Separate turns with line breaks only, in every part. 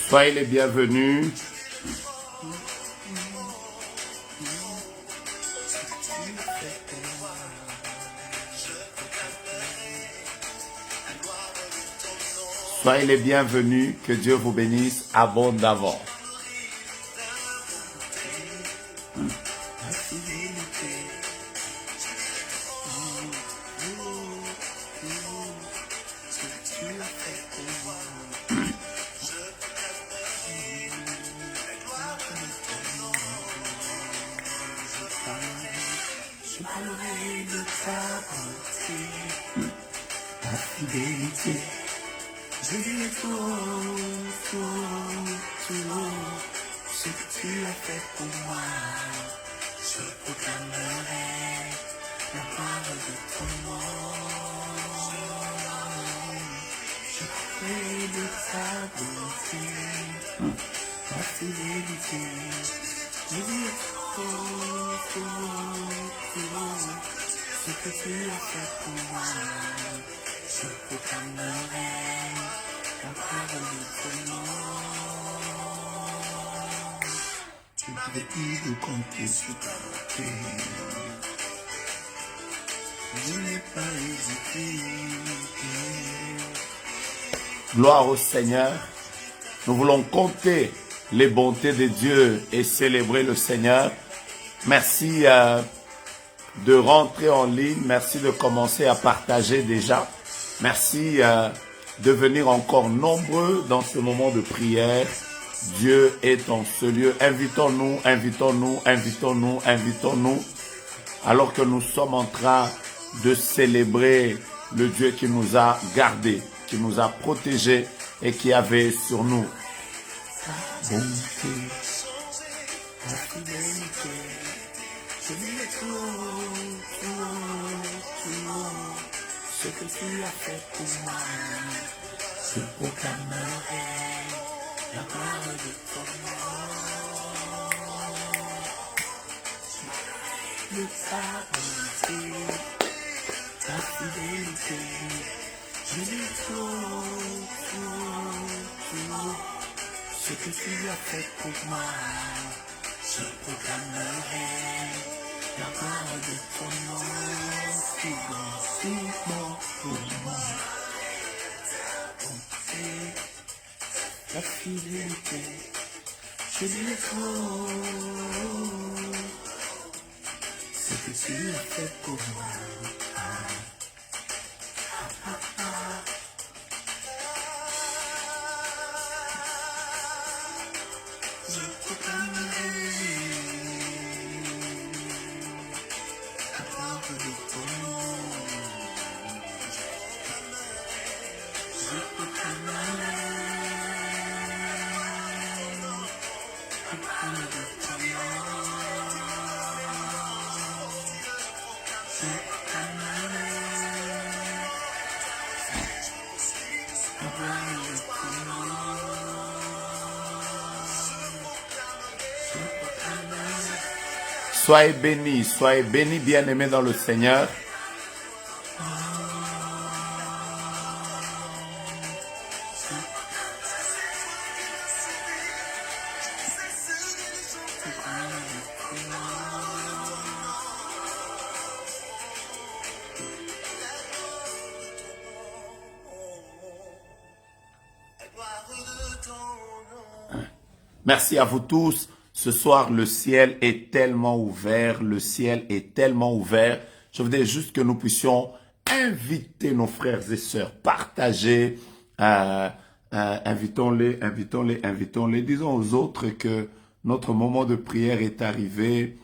Soyez les bienvenus. Soyez les bienvenus. Que Dieu vous bénisse abondamment.
Je dis tout, ce que tu as fait pour moi. Je proclamerai la parole de ton nom. Je prie de ta bonté, ta fidélité. Je dis tout, ce que tu as fait pour moi. Je proclamerai la parole de ton nom. Tu m'avais dit de compter sur ta bonté. Je n'ai pas hésité.
Gloire au Seigneur. Nous voulons compter les bontés de Dieu et célébrer le Seigneur. Merci de rentrer en ligne. Merci de commencer à partager déjà. Merci de venir encore nombreux dans ce moment de prière. Dieu est en ce lieu. Invitons-nous, invitons-nous, invitons-nous, invitons-nous. Alors que nous sommes en train de célébrer le Dieu qui nous a gardés, qui nous a protégés et qui avait sur nous.
Bonté, ta fidélité, je dis tout, ce que tu as fait pour moi. Je proclamerai la parole de ton nom. De ta bonté, ta fidélité, je dis tout, ce que tu as fait pour moi. Je proclamerai la parole de ton nom. Si bon pour moi. Ta bonté, ta fidélité, je dis tout, ce que tu as fait pour moi. Je proclamerai la parole de ton nom. Je proclamerai la parole de ton nom. Je proclamerai la parole de ton nom.
Soyez bénis, bien-aimés dans le Seigneur. Merci à vous tous. Ce soir, le ciel est tellement ouvert. Le ciel est tellement ouvert. Je voudrais juste que nous puissions inviter nos frères et sœurs, partager. Invitons-les, invitons-les, invitons-les. Disons aux autres que notre moment de prière est arrivé.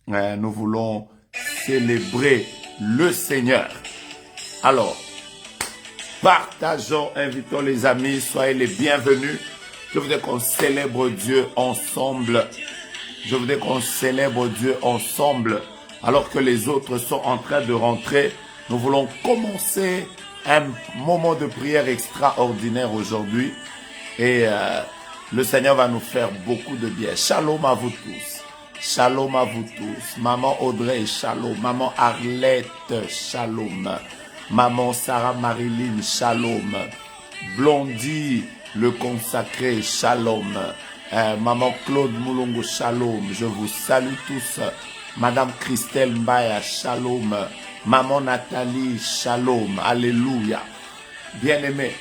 Nous voulons célébrer le Seigneur. Alors, partageons, invitons les amis, soyez les bienvenus. Je voudrais qu'on célèbre Dieu ensemble. Je voudrais qu'on célèbre Dieu ensemble. Alors que les autres sont en train de rentrer, nous voulons commencer un moment de prière extraordinaire aujourd'hui. Et le Seigneur va nous faire beaucoup de bien. Shalom à vous tous. Shalom à vous tous. Maman Audrey, shalom. Maman Arlette, shalom. Maman Sarah Marilyn, shalom. Blondie, le consacré, shalom. Maman Claude Moulongo, shalom. Je vous salue tous. Madame Christelle Mbaya, shalom. Maman Nathalie, shalom. Alléluia. Bien-aimé.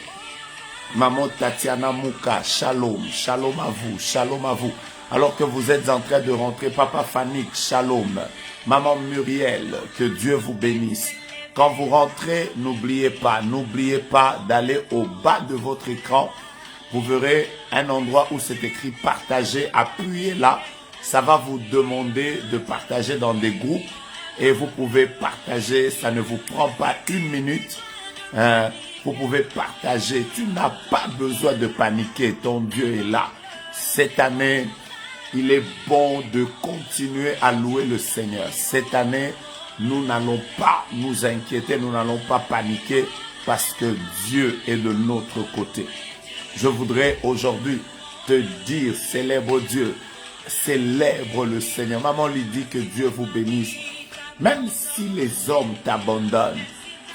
Maman Tatiana Mouka, shalom. Shalom à vous, shalom à vous. Alors que vous êtes en train de rentrer, Papa Fanik, shalom. Maman Muriel, que Dieu vous bénisse. Quand vous rentrez, n'oubliez pas d'aller au bas de votre écran. Vous verrez un endroit où c'est écrit partager. Appuyez là. Ça va vous demander de partager dans des groupes. Et vous pouvez partager. Ça ne vous prend pas 1 minute. Vous pouvez partager. Tu n'as pas besoin de paniquer. Ton Dieu est là. Cette année, il est bon de continuer à louer le Seigneur. Cette année, nous n'allons pas nous inquiéter. Nous n'allons pas paniquer parce que Dieu est de notre côté. Je voudrais aujourd'hui te dire, célèbre Dieu, célèbre le Seigneur. Maman lui dit que Dieu vous bénisse. Même si les hommes t'abandonnent,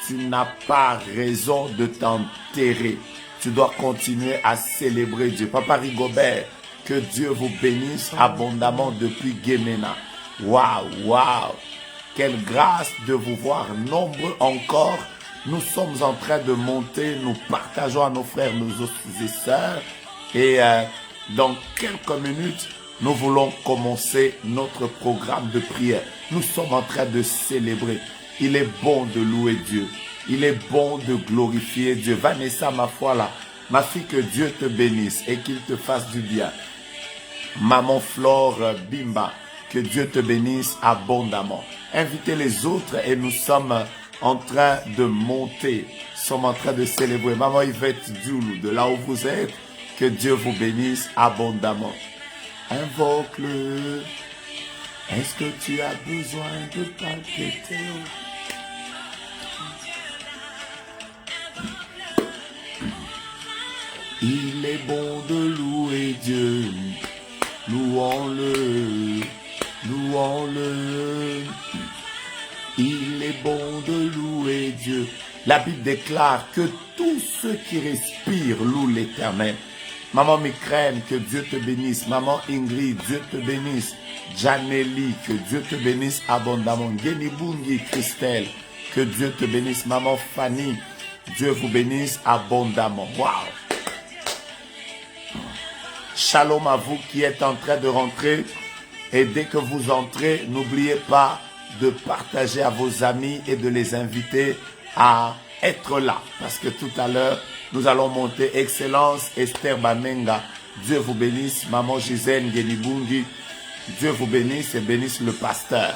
tu n'as pas raison de t'enterrer. Tu dois continuer à célébrer Dieu. Papa Rigobert, que Dieu vous bénisse abondamment depuis Guémena. Waouh, waouh. Quelle grâce de vous voir nombreux encore. Nous sommes en train de monter, nous partageons à nos frères, nos et sœurs. Et dans quelques minutes, nous voulons commencer notre programme de prière. Nous sommes en train de célébrer. Il est bon de louer Dieu. Il est bon de glorifier Dieu. Vanessa, ma foi là, ma fille, que Dieu te bénisse et qu'il te fasse du bien. Maman Flore Bimba, que Dieu te bénisse abondamment. Invitez les autres et nous sommes en train de monter, sommes en train de célébrer. Maman Yvette Dioulou, de là où vous êtes, que Dieu vous bénisse abondamment. Invoque-le. Est-ce que tu as besoin de t'inquiéter? Il est bon de louer Dieu. Louons-le. Louons-le. Il est bon de louer Dieu. La Bible déclare que tous ceux qui respirent louent l'Éternel. Maman Mikraine, que Dieu te bénisse. Maman Ingrid, Dieu te bénisse. Janelli, que Dieu te bénisse abondamment. Genibungi Christelle, que Dieu te bénisse. Maman Fanny, Dieu vous bénisse abondamment. Waouh! Shalom à vous qui êtes en train de rentrer. Et dès que vous entrez, n'oubliez pas de partager à vos amis et de les inviter à être là. Parce que tout à l'heure, nous allons monter. Excellence Esther Bamenga, Dieu vous bénisse. Maman Gisèle Genibungi, Dieu vous bénisse et bénisse le pasteur.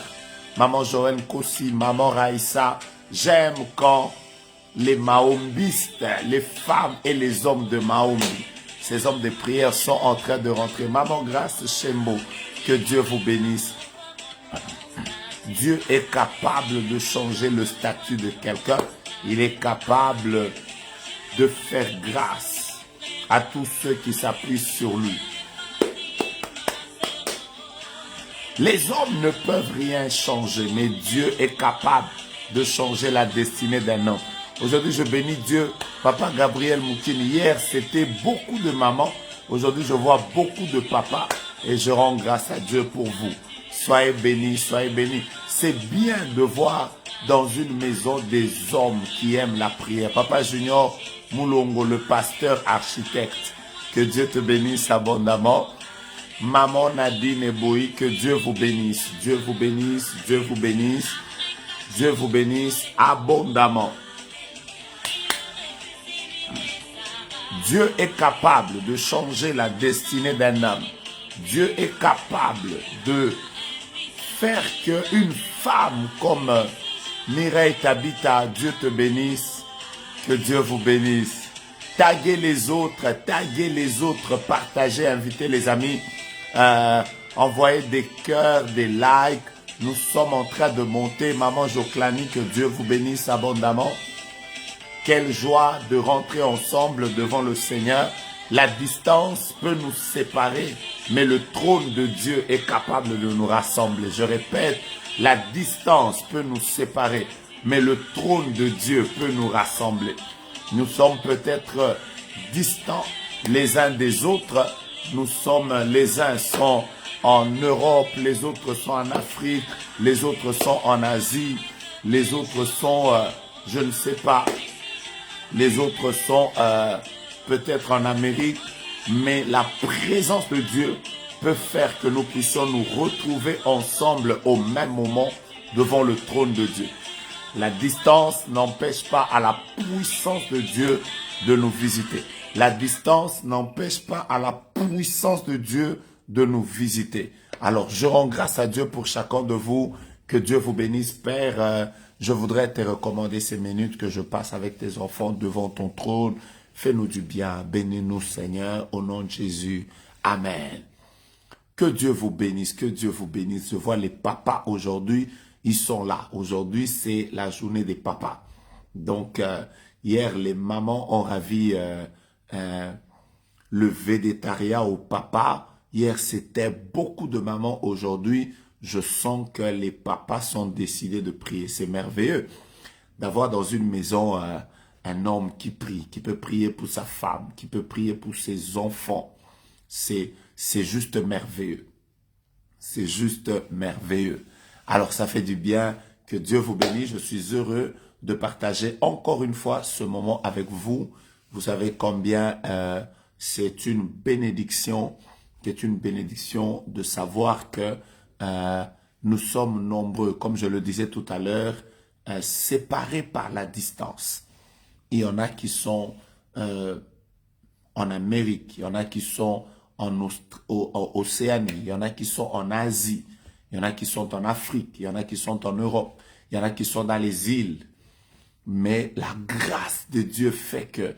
Maman Joël Kossi, Maman Raïssa, j'aime quand les mahombistes, les femmes et les hommes de Mahombi, ces hommes de prière sont en train de rentrer. Maman Grâce Chembo, que Dieu vous bénisse. Dieu est capable de changer le statut de quelqu'un. Il est capable de faire grâce à tous ceux qui s'appuient sur lui. Les hommes ne peuvent rien changer, mais Dieu est capable de changer la destinée d'un homme. Aujourd'hui, je bénis Dieu. Papa Gabriel Moukini, hier, c'était beaucoup de mamans. Aujourd'hui, je vois beaucoup de papas et je rends grâce à Dieu pour vous. Soyez bénis, soyez bénis. C'est bien de voir dans une maison des hommes qui aiment la prière. Papa Junior Moulongo, le pasteur architecte, que Dieu te bénisse abondamment. Maman Nadine Eboui, que Dieu vous bénisse. Dieu vous bénisse, Dieu vous bénisse. Dieu vous bénisse abondamment. Dieu est capable de changer la destinée d'un homme. Dieu est capable de faire qu'une femme comme Mireille Tabita, Dieu te bénisse, que Dieu vous bénisse. Taguez les autres, partagez, invitez les amis, envoyez des cœurs, des likes. Nous sommes en train de monter. Maman Joclani, que Dieu vous bénisse abondamment. Quelle joie de rentrer ensemble devant le Seigneur. La distance peut nous séparer, mais le trône de Dieu est capable de nous rassembler. Je répète, la distance peut nous séparer, mais le trône de Dieu peut nous rassembler. Nous sommes peut-être distants, les uns des autres. Nous sommes, les uns sont en Europe, les autres sont en Afrique, les autres sont en Asie, les autres sont, je ne sais pas, les autres sont peut-être en Amérique, mais la présence de Dieu peut faire que nous puissions nous retrouver ensemble au même moment devant le trône de Dieu. La distance n'empêche pas à la puissance de Dieu de nous visiter. La distance n'empêche pas à la puissance de Dieu de nous visiter. Alors, je rends grâce à Dieu pour chacun de vous. Que Dieu vous bénisse, Père. Je voudrais te recommander ces minutes que je passe avec tes enfants devant ton trône. Fais-nous du bien. Bénis-nous, Seigneur, au nom de Jésus. Amen. Que Dieu vous bénisse, que Dieu vous bénisse. Je vois les papas aujourd'hui, ils sont là. Aujourd'hui, c'est la journée des papas. Donc, hier, les mamans ont ravi le végétariat au papa. Hier, c'était beaucoup de mamans. Aujourd'hui, je sens que les papas sont décidés de prier. C'est merveilleux d'avoir dans une maison un homme qui prie, qui peut prier pour sa femme, qui peut prier pour ses enfants. C'est juste merveilleux. C'est juste merveilleux. Alors, ça fait du bien. Que Dieu vous bénisse. Je suis heureux de partager encore une fois ce moment avec vous. Vous savez combien c'est une bénédiction, de savoir que nous sommes nombreux, comme je le disais tout à l'heure, séparés par la distance. Il y en a qui sont en Amérique, il y en a qui sont en Océanie, il y en a qui sont en Asie, il y en a qui sont en Afrique, il y en a qui sont en Europe, il y en a qui sont dans les îles. Mais la grâce de Dieu fait que,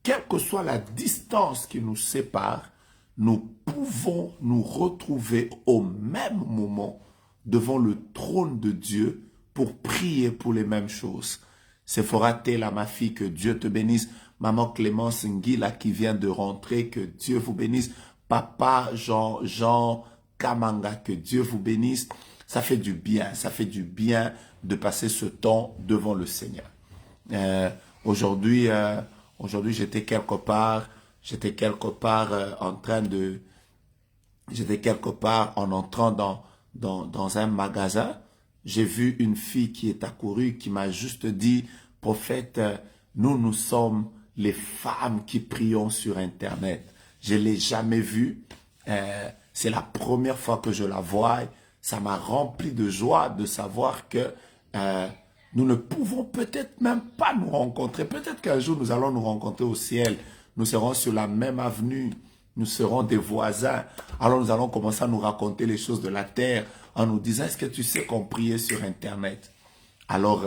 quelle que soit la distance qui nous sépare, nous pouvons nous retrouver au même moment devant le trône de Dieu pour prier pour les mêmes choses. Sephora Tela, ma fille, que Dieu te bénisse. Maman Clémence Nguila qui vient de rentrer, que Dieu vous bénisse. Papa Jean Kamanga, que Dieu vous bénisse. Ça fait du bien de passer ce temps devant le Seigneur. Aujourd'hui, j'étais quelque part en entrant dans un magasin. J'ai vu une fille qui est accourue, qui m'a juste dit, prophète, nous sommes les femmes qui prions sur Internet. Je l'ai jamais vue. C'est la première fois que je la vois. Ça m'a rempli de joie de savoir que nous ne pouvons peut-être même pas nous rencontrer. Peut-être qu'un jour, nous allons nous rencontrer au ciel. Nous serons sur la même avenue. Nous serons des voisins. Alors, nous allons commencer à nous raconter les choses de la terre en nous disant, est-ce que tu sais qu'on priait sur Internet? Alors,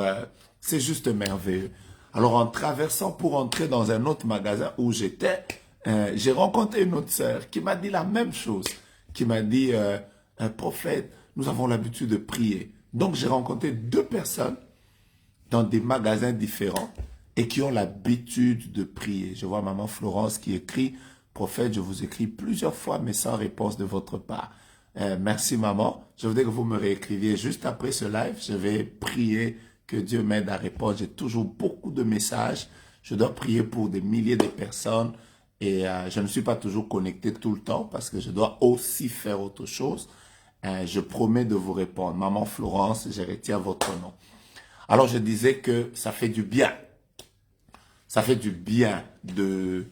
c'est juste merveilleux. Alors, en traversant pour entrer dans un autre magasin où j'étais, j'ai rencontré une autre sœur qui m'a dit la même chose. Qui m'a dit, prophète, nous avons l'habitude de prier. Donc, j'ai rencontré deux personnes dans des magasins différents et qui ont l'habitude de prier. Je vois maman Florence qui écrit, prophète, je vous écris plusieurs fois, mais sans réponse de votre part. Merci maman. Je voudrais que vous me réécriviez juste après ce live. Je vais prier que Dieu m'aide à répondre. J'ai toujours beaucoup de messages. Je dois prier pour des milliers de personnes et je ne suis pas toujours connecté tout le temps parce que je dois aussi faire autre chose. Je promets de vous répondre. Maman Florence, je retiens votre nom. Alors je disais que ça fait du bien. Ça fait du bien de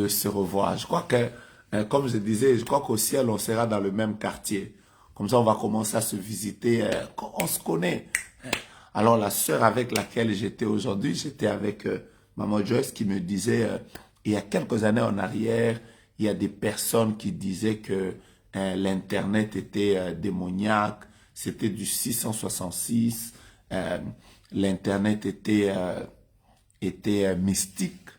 se revoir. Je crois que, comme je disais, je crois qu'au ciel, on sera dans le même quartier. Comme ça, on va commencer à se visiter. On se connaît. Alors, la sœur avec laquelle j'étais aujourd'hui, j'étais avec Maman Joyce qui me disait, il y a quelques années en arrière, il y a des personnes qui disaient que l'Internet était démoniaque, c'était du 666, l'Internet était mystique.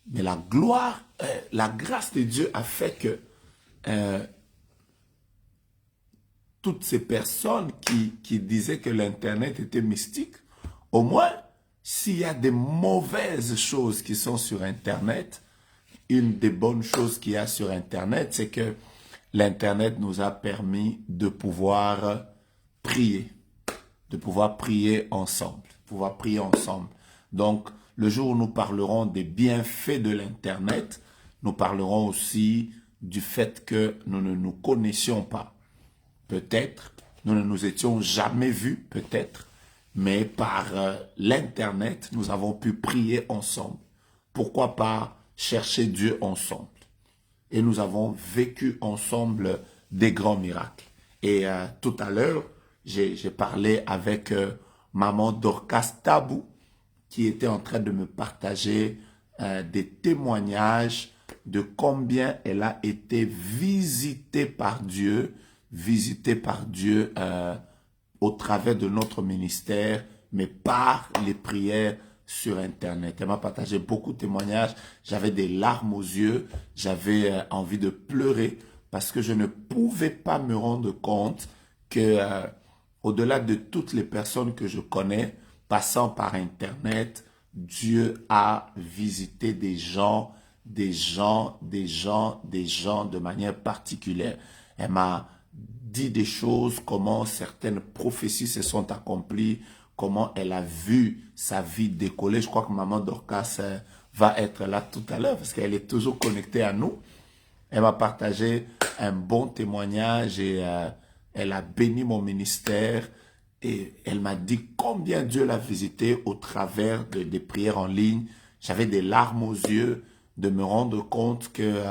Mais la gloire, la grâce de Dieu a fait que toutes ces personnes qui disaient que l'Internet était mystique, au moins, s'il y a des mauvaises choses qui sont sur Internet, une des bonnes choses qu'il y a sur Internet, c'est que l'Internet nous a permis de pouvoir prier ensemble, Donc, le jour où nous parlerons des bienfaits de l'Internet, nous parlerons aussi du fait que nous ne nous connaissions pas. Peut-être, nous ne nous étions jamais vus, peut-être, mais par l'Internet, nous avons pu prier ensemble. Pourquoi pas chercher Dieu ensemble? Et nous avons vécu ensemble des grands miracles. Et tout à l'heure, j'ai parlé avec maman Dorcas Tabou, qui était en train de me partager des témoignages de combien elle a été visitée par Dieu au travers de notre ministère, mais par les prières sur Internet. Elle m'a partagé beaucoup de témoignages. J'avais des larmes aux yeux. J'avais envie de pleurer parce que je ne pouvais pas me rendre compte que, au-delà de toutes les personnes que je connais, passant par Internet, Dieu a visité des gens de manière particulière. Elle m'a dit des choses, comment certaines prophéties se sont accomplies, comment elle a vu sa vie décoller. Je crois que maman Dorcas va être là tout à l'heure parce qu'elle est toujours connectée à nous. Elle m'a partagé un bon témoignage et elle a béni mon ministère et elle m'a dit combien Dieu l'a visité au travers des prières en ligne. J'avais des larmes aux yeux de me rendre compte que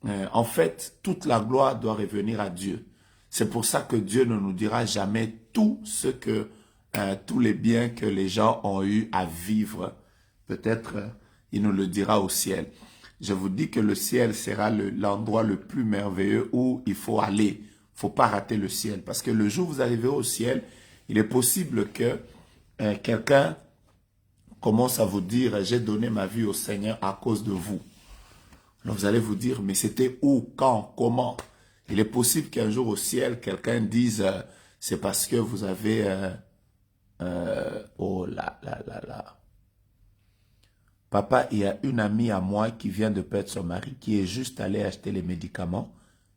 en fait, toute la gloire doit revenir à Dieu. C'est pour ça que Dieu ne nous dira jamais tous les biens que les gens ont eu à vivre. Peut-être il nous le dira au ciel. Je vous dis que le ciel sera l'endroit le plus merveilleux où il faut aller. Il ne faut pas rater le ciel. Parce que le jour où vous arriverez au ciel, il est possible que quelqu'un commence à vous dire « J'ai donné ma vie au Seigneur à cause de vous ». Alors vous allez vous dire, mais c'était où, quand, comment? Il est possible qu'un jour au ciel, quelqu'un dise, c'est parce que vous avez... oh là là là là. Papa, il y a une amie à moi qui vient de perdre son mari, qui est juste allée acheter les médicaments.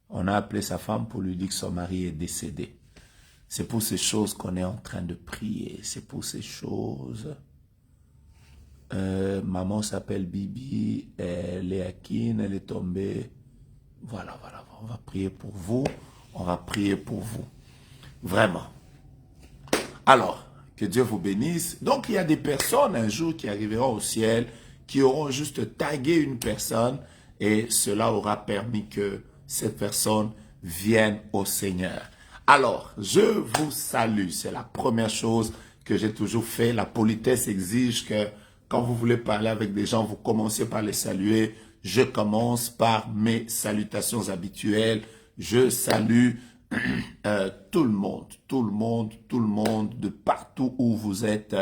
On a appelé sa femme pour lui dire que son mari est décédé. C'est pour ces choses qu'on est en train de prier. C'est pour ces choses... maman s'appelle Bibi, elle est Akine, elle est tombée. Voilà, on va prier pour vous. On va prier pour vous. Vraiment. Alors, que Dieu vous bénisse. Donc, il y a des personnes un jour qui arriveront au ciel, qui auront juste tagué une personne et cela aura permis que cette personne vienne au Seigneur. Alors, je vous salue. C'est la première chose que j'ai toujours fait. La politesse exige que quand vous voulez parler avec des gens, vous commencez par les saluer. Je commence par mes salutations habituelles. Je salue tout le monde, de partout où vous êtes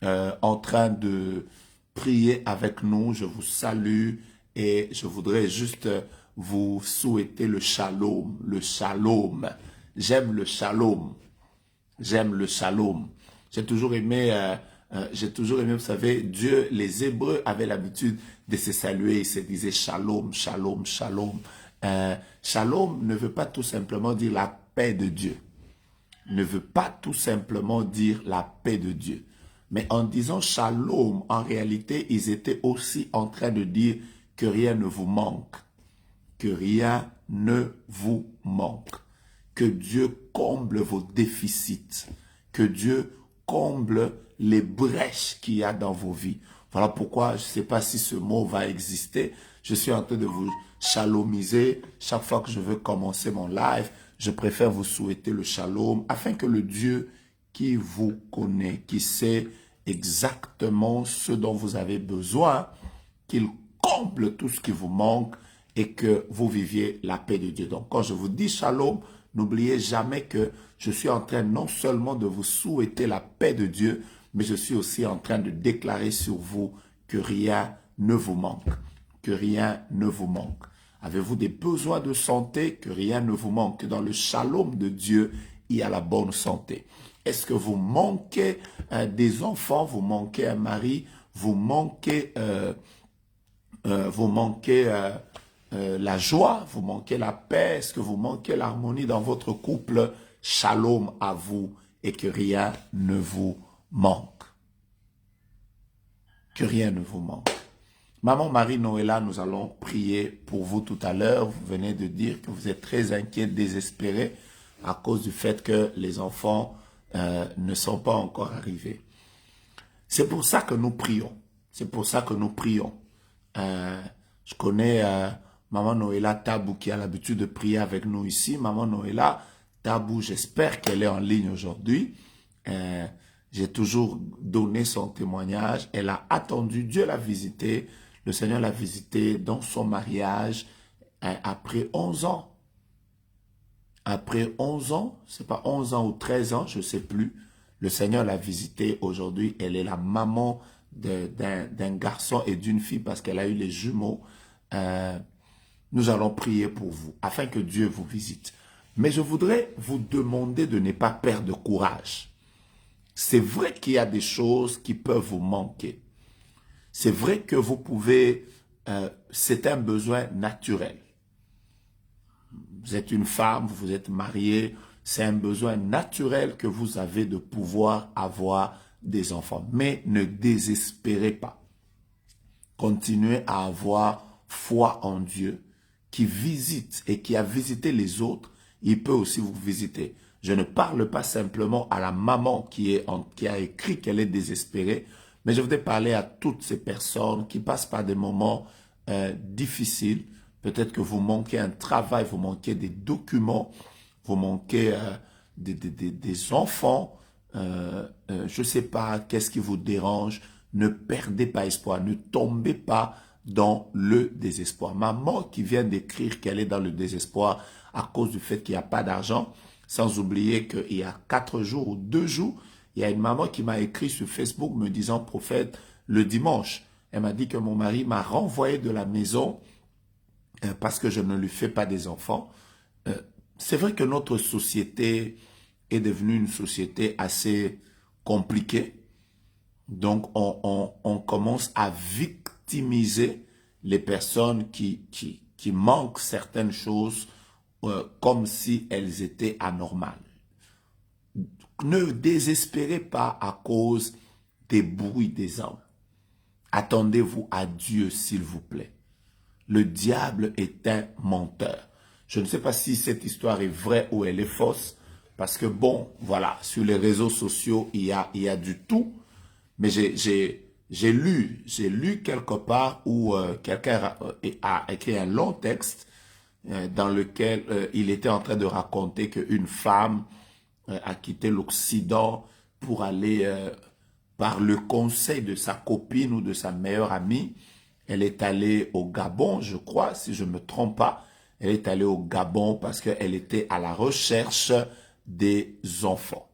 en train de prier avec nous. Je vous salue et je voudrais juste vous souhaiter le shalom, le shalom. J'aime le shalom. J'aime le shalom. J'ai toujours aimé, vous savez, Dieu, les Hébreux avaient l'habitude de se saluer. Ils se disaient shalom, shalom, shalom. Shalom ne veut pas tout simplement dire la paix de Dieu. Ne veut pas tout simplement dire la paix de Dieu. Mais en disant shalom, en réalité, ils étaient aussi en train de dire que rien ne vous manque. Que rien ne vous manque. Que Dieu comble vos déficits. Que Dieu comble les brèches qu'il y a dans vos vies. Voilà pourquoi, je ne sais pas si ce mot va exister. Je suis en train de vous shalomiser. Chaque fois que je veux commencer mon live, je préfère vous souhaiter le shalom afin que le Dieu qui vous connaît, qui sait exactement ce dont vous avez besoin, qu'il comble tout ce qui vous manque et que vous viviez la paix de Dieu. Donc, quand je vous dis shalom, n'oubliez jamais que je suis en train non seulement de vous souhaiter la paix de Dieu, mais je suis aussi en train de déclarer sur vous que rien ne vous manque. Que rien ne vous manque. Avez-vous des besoins de santé? Que rien ne vous manque. Que dans le shalom de Dieu, il y a la bonne santé. Est-ce que vous manquez des enfants? Vous manquez un mari? Vous manquez, la joie? Vous manquez la paix? Est-ce que vous manquez l'harmonie dans votre couple? Shalom à vous et que rien ne vous manque. Que rien ne vous manque. Maman Marie-Noëlla, nous allons prier pour vous tout à l'heure. Vous venez de dire que vous êtes très inquiet, désespéré à cause du fait que les enfants ne sont pas encore arrivés. C'est pour ça que nous prions. C'est pour ça que nous prions. Je connais Maman Noëlla Tabou qui a l'habitude de prier avec nous ici. Maman Noëlla Tabou, j'espère qu'elle est en ligne aujourd'hui. J'ai toujours donné son témoignage. Elle a attendu, Dieu l'a visité. Le Seigneur l'a visité dans son mariage après 11 ans. Après 11 ans, c'est pas 11 ans ou 13 ans, je ne sais plus. Le Seigneur l'a visité aujourd'hui. Elle est la maman d'un garçon et d'une fille parce qu'elle a eu les jumeaux. Nous allons prier pour vous afin que Dieu vous visite. Mais je voudrais vous demander de ne pas perdre courage. C'est vrai qu'il y a des choses qui peuvent vous manquer. C'est vrai que vous pouvez, c'est un besoin naturel. Vous êtes une femme, vous êtes mariée, c'est un besoin naturel que vous avez de pouvoir avoir des enfants. Mais ne désespérez pas. Continuez à avoir foi en Dieu qui visite et qui a visité les autres. Il peut aussi vous visiter. Je ne parle pas simplement à la maman qui a écrit qu'elle est désespérée, mais je voudrais parler à toutes ces personnes qui passent par des moments difficiles. Peut-être que vous manquez un travail, vous manquez des documents, vous manquez des enfants. Je ne sais pas qu'est-ce qui vous dérange. Ne perdez pas espoir, ne tombez pas dans le désespoir. Maman qui vient d'écrire qu'elle est dans le désespoir à cause du fait qu'il n'y a pas d'argent, sans oublier qu'il y a 4 jours ou 2 jours, il y a une maman qui m'a écrit sur Facebook me disant, prophète, le dimanche, elle m'a dit que mon mari m'a renvoyé de la maison parce que je ne lui fais pas des enfants. C'est vrai que notre société est devenue une société assez compliquée. Donc, on commence à victimiser les personnes qui manquent certaines choses comme si elles étaient anormales. Ne désespérez pas à cause des bruits des hommes. Attendez-vous à Dieu, s'il vous plaît. Le diable est un menteur. Je ne sais pas si cette histoire est vraie ou elle est fausse, parce que bon, voilà, sur les réseaux sociaux, il y a du tout. Mais j'ai lu quelque part où quelqu'un a écrit un long texte dans lequel il était en train de raconter qu'une femme a quitté l'Occident pour aller par le conseil de sa copine ou de sa meilleure amie. Elle est allée au Gabon, je crois, si je ne me trompe pas. Elle est allée au Gabon parce qu'elle était à la recherche des enfants.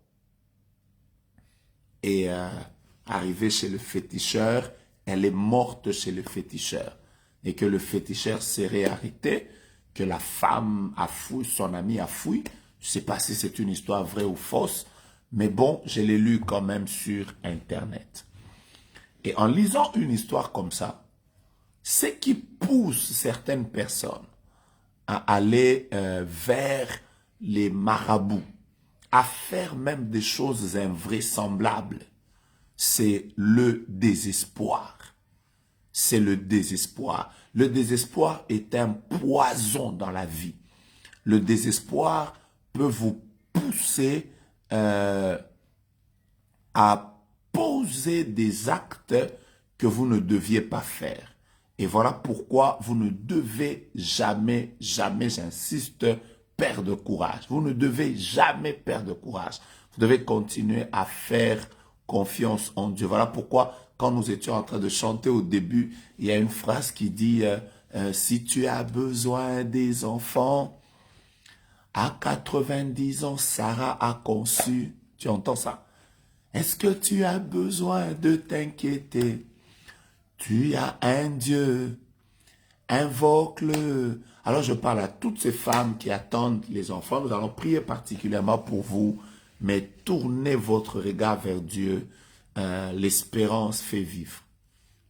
Et arrivée chez le féticheur, elle est morte chez le féticheur. Et que le féticheur serait arrêté, que la femme a fouillé, son ami a fouillé. Je ne sais pas si c'est une histoire vraie ou fausse, mais bon, je l'ai lu quand même sur Internet. Et en lisant une histoire comme ça, ce qui pousse certaines personnes à aller vers les marabouts, à faire même des choses invraisemblables, c'est le désespoir. C'est le désespoir. Le désespoir est un poison dans la vie. Le désespoir peut vous pousser à poser des actes que vous ne deviez pas faire. Et voilà pourquoi vous ne devez jamais, jamais, j'insiste, perdre courage. Vous ne devez jamais perdre courage. Vous devez continuer à faire confiance en Dieu. Voilà pourquoi, quand nous étions en train de chanter au début, il y a une phrase qui dit si tu as besoin des enfants, à 90 ans, Sarah a conçu. Tu entends ça? Est-ce que tu as besoin de t'inquiéter? Tu as un Dieu, invoque-le. Alors je parle à toutes ces femmes qui attendent les enfants. Nous allons prier particulièrement pour vous, mais tournez votre regard vers Dieu. L'espérance fait vivre.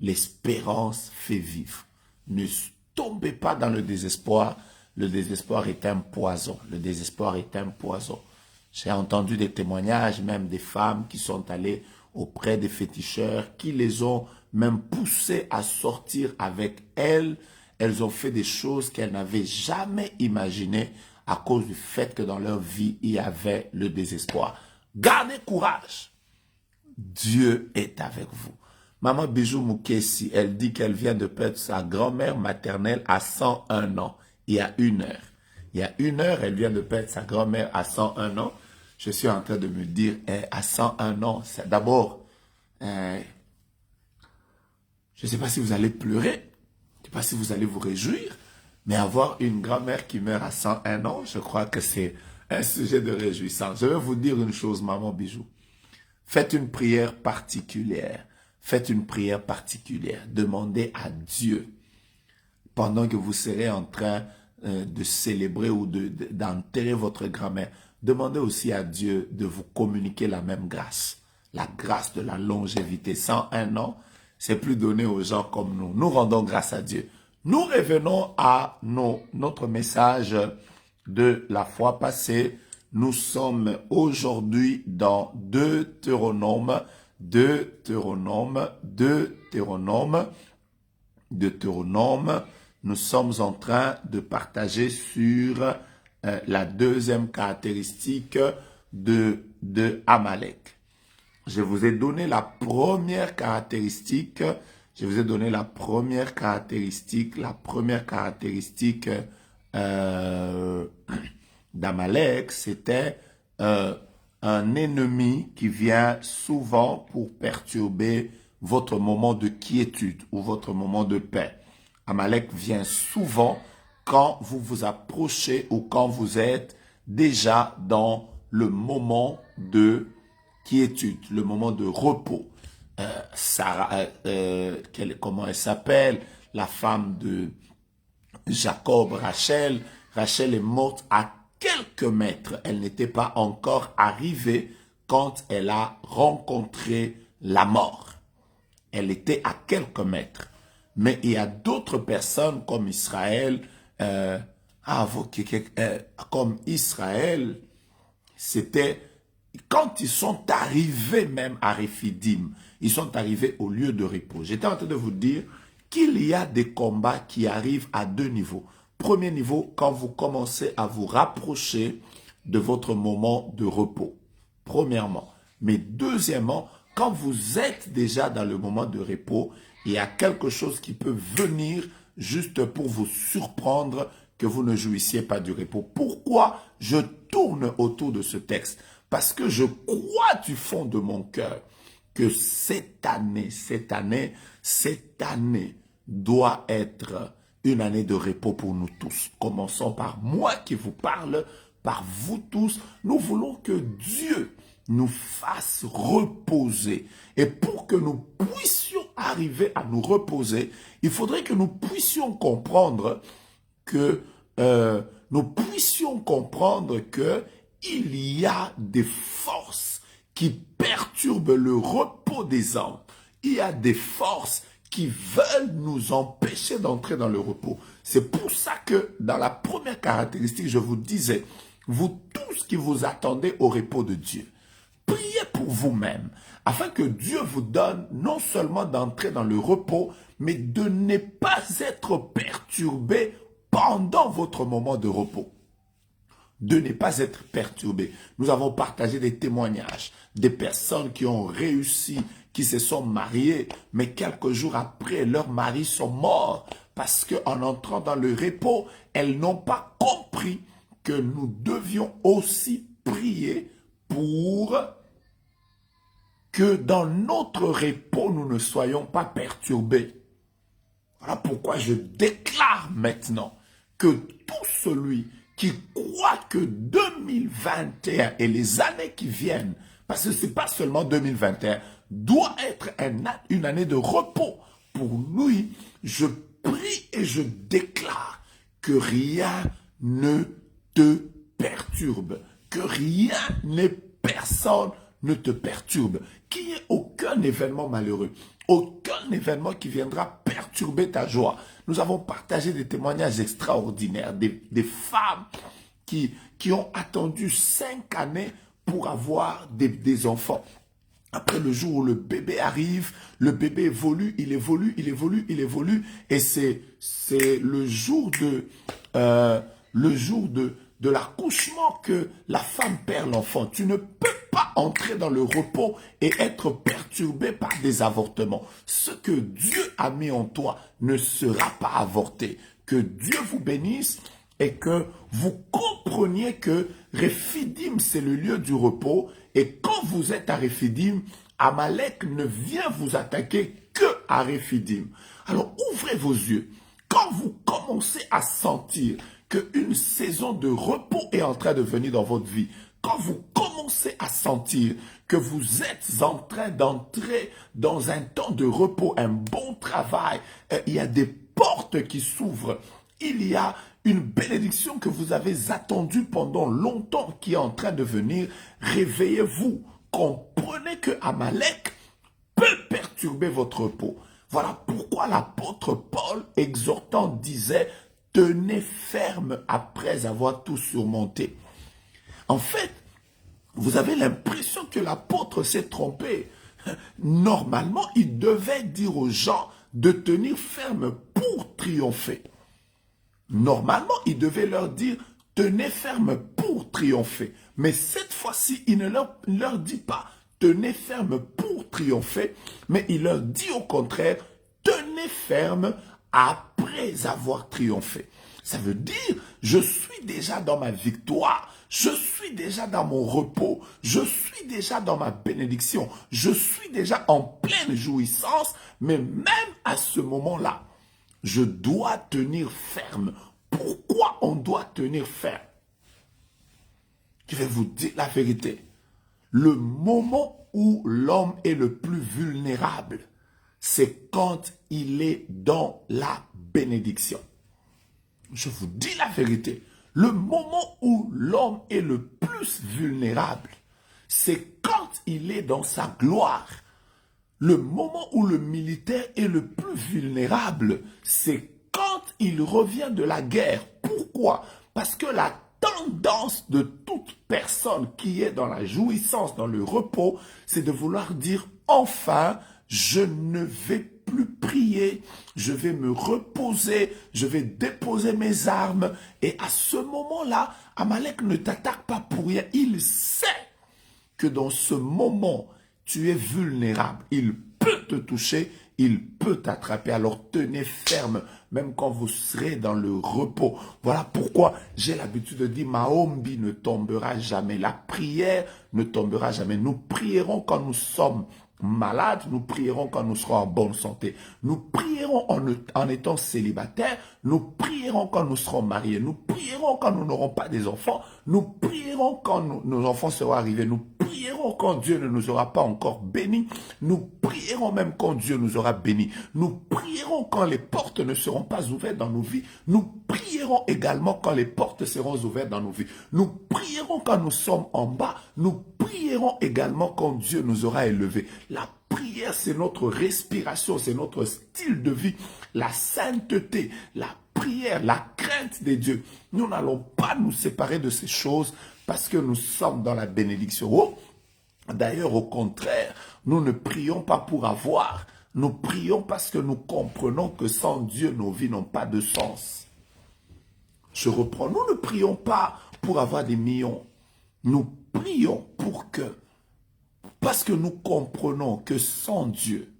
L'espérance fait vivre. Ne tombez pas dans le désespoir. Le désespoir est un poison. Le désespoir est un poison. J'ai entendu des témoignages, même des femmes qui sont allées auprès des féticheurs, qui les ont même poussés à sortir avec elles. Elles ont fait des choses qu'elles n'avaient jamais imaginées à cause du fait que dans leur vie, il y avait le désespoir. Gardez courage. Dieu est avec vous. Maman Bijou Moukessi, elle dit qu'elle vient de perdre sa grand-mère maternelle à 101 ans. Il y a 1 heure. Il y a 1 heure, elle vient de perdre sa grand-mère à 101 ans. Je suis en train de me dire, à 101 ans, d'abord, je ne sais pas si vous allez pleurer, je ne sais pas si vous allez vous réjouir, mais avoir une grand-mère qui meurt à 101 ans, je crois que c'est un sujet de réjouissance. Je vais vous dire une chose, maman Bijou. Faites une prière particulière. Faites une prière particulière. Demandez à Dieu, pendant que vous serez en train de célébrer ou d'enterrer votre grand-mère, demandez aussi à Dieu de vous communiquer la même grâce. La grâce de la longévité. 101 ans, c'est plus donné aux gens comme nous. Nous rendons grâce à Dieu. Nous revenons à notre message de la fois passée. Nous sommes aujourd'hui dans Deutéronome. Nous sommes en train de partager sur la deuxième caractéristique de Amalek. Je vous ai donné la première caractéristique. D'Amalek, c'était un ennemi qui vient souvent pour perturber votre moment de quiétude ou votre moment de paix. Amalek vient souvent quand vous vous approchez ou quand vous êtes déjà dans le moment de quiétude, le moment de repos. Comment elle s'appelle? La femme de Jacob, Rachel. Rachel est morte à quelques mètres. Elle n'était pas encore arrivée quand elle a rencontré la mort. Elle était à quelques mètres. Mais il y a d'autres personnes comme Israël, c'était quand ils sont arrivés même à Rephidim, ils sont arrivés au lieu de repos. J'étais en train de vous dire qu'il y a des combats qui arrivent à 2 niveaux. Premier niveau, quand vous commencez à vous rapprocher de votre moment de repos. Premièrement. Mais deuxièmement, quand vous êtes déjà dans le moment de repos, il y a quelque chose qui peut venir juste pour vous surprendre que vous ne jouissiez pas du repos. Pourquoi je tourne autour de ce texte? Parce que je crois du fond de mon cœur que cette année doit être une année de repos pour nous tous. Commençons par moi qui vous parle, par vous tous. Nous voulons que Dieu nous fasse reposer. Et pour que nous puissions arriver à nous reposer, il faudrait que nous puissions comprendre que il y a des forces qui perturbent le repos des âmes. Il y a des forces qui veulent nous empêcher d'entrer dans le repos. C'est pour ça que dans la première caractéristique, je vous disais, vous tous qui vous attendez au repos de Dieu, priez pour vous-même, afin que Dieu vous donne non seulement d'entrer dans le repos, mais de ne pas être perturbé pendant votre moment de repos. De ne pas être perturbé. Nous avons partagé des témoignages, des personnes qui ont réussi, qui se sont mariées, mais quelques jours après, leurs maris sont morts parce qu'en entrant dans le repos, elles n'ont pas compris que nous devions aussi prier pour que dans notre repos, nous ne soyons pas perturbés. Voilà pourquoi je déclare maintenant que tout celui qui croit que 2021 et les années qui viennent, parce que ce n'est pas seulement 2021, doit être une année de repos pour lui, je prie et je déclare que rien ne te perturbe, que rien ni personne ne te perturbe, qu'il n'y ait aucun événement malheureux, aucun événement qui viendra perturber ta joie. Nous avons partagé des témoignages extraordinaires, des femmes qui ont attendu 5 années pour avoir des enfants. Après le jour où le bébé arrive, le bébé évolue, il évolue, il évolue, il évolue. Et c'est le jour de l'accouchement que la femme perd l'enfant. Tu ne peux pas entrer dans le repos et être perturbé par des avortements. Ce que Dieu a mis en toi ne sera pas avorté. Que Dieu vous bénisse et que vous compreniez que Rephidim, c'est le lieu du repos. Et quand vous êtes à Rephidim, Amalek ne vient vous attaquer que à Rephidim. Alors ouvrez vos yeux. Quand vous commencez à sentir qu'une saison de repos est en train de venir dans votre vie, quand vous commencez à sentir que vous êtes en train d'entrer dans un temps de repos, un bon travail, il y a des portes qui s'ouvrent, il y a une bénédiction que vous avez attendue pendant longtemps qui est en train de venir, réveillez-vous. Comprenez que Amalek peut perturber votre repos. Voilà pourquoi l'apôtre Paul, exhortant, disait « Tenez ferme après avoir tout surmonté ». En fait, vous avez l'impression que l'apôtre s'est trompé. Normalement, il devait dire aux gens de tenir ferme pour triompher. Normalement, il devait leur dire « Tenez ferme pour triompher ». Mais cette fois-ci, il ne leur dit pas « Tenez ferme pour triompher », mais il leur dit au contraire « Tenez ferme après avoir triomphé ». Ça veut dire, je suis déjà dans ma victoire, je suis déjà dans mon repos, je suis déjà dans ma bénédiction, je suis déjà en pleine jouissance, mais même à ce moment-là, je dois tenir ferme. Pourquoi on doit tenir ferme? Je vais vous dire la vérité. Le moment où l'homme est le plus vulnérable, c'est quand il est dans la bénédiction. Je vous dis la vérité. Le moment où l'homme est le plus vulnérable, c'est quand il est dans sa gloire. Le moment où le militaire est le plus vulnérable, c'est quand il revient de la guerre. Pourquoi? Parce que la tendance de toute personne qui est dans la jouissance, dans le repos, c'est de vouloir dire enfin, je ne vais plus prier, je vais me reposer, je vais déposer mes armes. Et à ce moment-là, Amalek ne t'attaque pas pour rien. Il sait que dans ce moment, tu es vulnérable. Il peut te toucher, il peut t'attraper. Alors tenez ferme, même quand vous serez dans le repos. Voilà pourquoi j'ai l'habitude de dire, Mahombi ne tombera jamais. La prière ne tombera jamais. Nous prierons quand nous sommes malades, nous prierons quand nous serons en bonne santé. Nous prierons en étant célibataires, nous prierons quand nous serons mariés, nous prierons quand nous n'aurons pas des enfants, nous prierons quand nos enfants seront arrivés, nous prierons quand Dieu ne nous aura pas encore bénis, nous prierons même quand Dieu nous aura bénis, nous prierons quand les portes ne seront pas ouvertes dans nos vies, nous prierons également quand les portes seront ouvertes dans nos vies, nous prierons quand nous sommes en bas, nous prierons également quand Dieu nous aura élevés. La prière, c'est notre respiration, c'est notre style de vie, la sainteté, la prière, la crainte des dieux. Nous n'allons pas nous séparer de ces choses parce que nous sommes dans la bénédiction. Oh, d'ailleurs, au contraire, nous ne prions pas pour avoir. Nous prions parce que nous comprenons que sans Dieu, nos vies n'ont pas de sens. Je reprends, nous ne prions pas pour avoir des millions. Nous prions parce que nous comprenons que sans Dieu,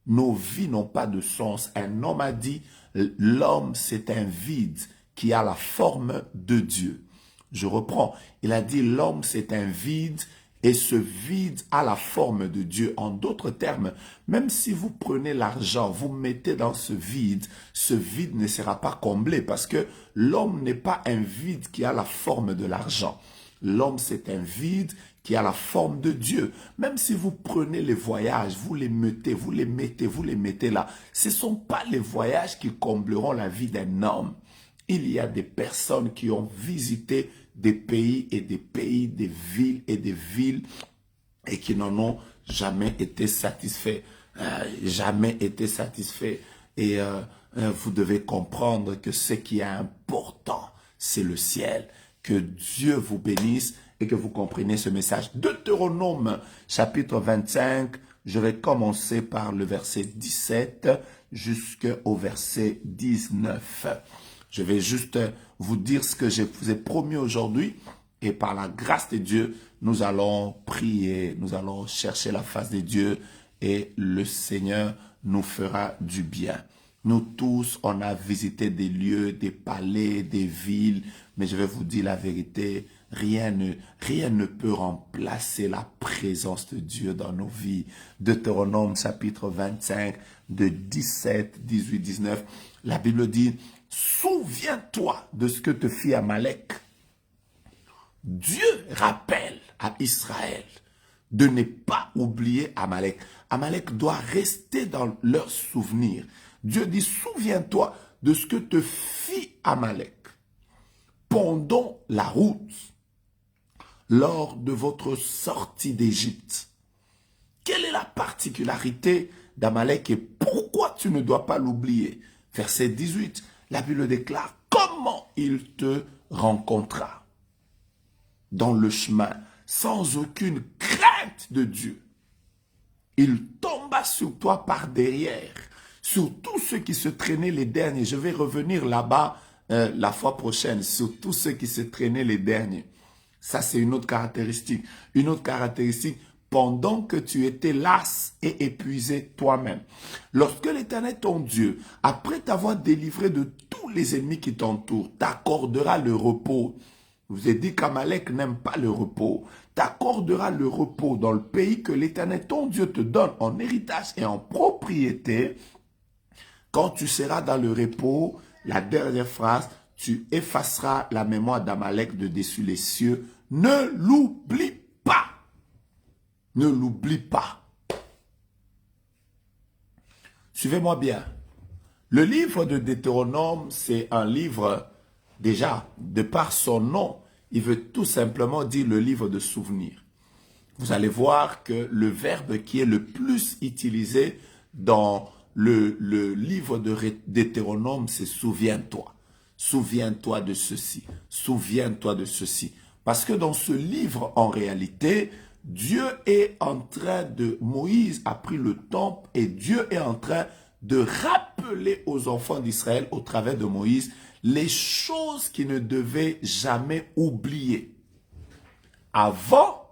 nos vies n'ont pas de sens. Un homme a dit, l'homme c'est un vide qui a la forme de Dieu. Je reprends, il a dit l'homme c'est un vide et ce vide a la forme de Dieu. En d'autres termes, même si vous prenez l'argent, vous mettez dans ce vide ne sera pas comblé parce que l'homme n'est pas un vide qui a la forme de l'argent. L'homme c'est un vide qui a la forme de Dieu. Même si vous prenez les voyages, vous les mettez là, ce ne sont pas les voyages qui combleront la vie d'un homme. Il y a des personnes qui ont visité des pays, des villes et qui n'en ont jamais été satisfaits. Et vous devez comprendre que ce qui est important, c'est le ciel. Que Dieu vous bénisse et que vous compreniez ce message. Deutéronome chapitre 25, je vais commencer par le verset 17 jusqu'au verset 19. Je vais juste vous dire ce que je vous ai promis aujourd'hui et par la grâce de Dieu, nous allons prier, nous allons chercher la face de Dieu et le Seigneur nous fera du bien. Nous tous, on a visité des lieux, des palais, des villes, mais je vais vous dire la vérité, rien ne peut remplacer la présence de Dieu dans nos vies. Deutéronome chapitre 25, de 17, 18, 19, la Bible dit, « Souviens-toi de ce que te fit Amalek. » Dieu rappelle à Israël de ne pas oublier Amalek. Amalek doit rester dans leur souvenir. Dieu dit, souviens-toi de ce que te fit Amalek pendant la route, lors de votre sortie d'Égypte. Quelle est la particularité d'Amalek et pourquoi tu ne dois pas l'oublier? Verset 18, la Bible déclare comment il te rencontra dans le chemin, sans aucune crainte de Dieu. Il tomba sur toi par derrière, sur tous ceux qui se traînaient les derniers. Je vais revenir là-bas la fois prochaine, sur tous ceux qui se traînaient les derniers. Ça, c'est une autre caractéristique. Une autre caractéristique, pendant que tu étais las et épuisé toi-même. Lorsque l'Éternel, ton Dieu, après t'avoir délivré de tous les ennemis qui t'entourent, t'accordera le repos. Je vous ai dit qu'Amalek n'aime pas le repos. T'accordera le repos dans le pays que l'Éternel, ton Dieu, te donne en héritage et en propriété. Quand tu seras dans le repos, la dernière phrase, tu effaceras la mémoire d'Amalek de dessus les cieux. Ne l'oublie pas. Ne l'oublie pas. Suivez-moi bien. Le livre de Deutéronome, c'est un livre, déjà, de par son nom, il veut tout simplement dire le livre de souvenirs. Vous allez voir que le verbe qui est le plus utilisé dans le livre de Deutéronome, c'est « souviens-toi ». Souviens-toi de ceci. Souviens-toi de ceci. Parce que dans ce livre, en réalité, Dieu est en train de... Moïse a pris le temple et Dieu est en train de rappeler aux enfants d'Israël, au travers de Moïse, les choses qu'ils ne devaient jamais oublier avant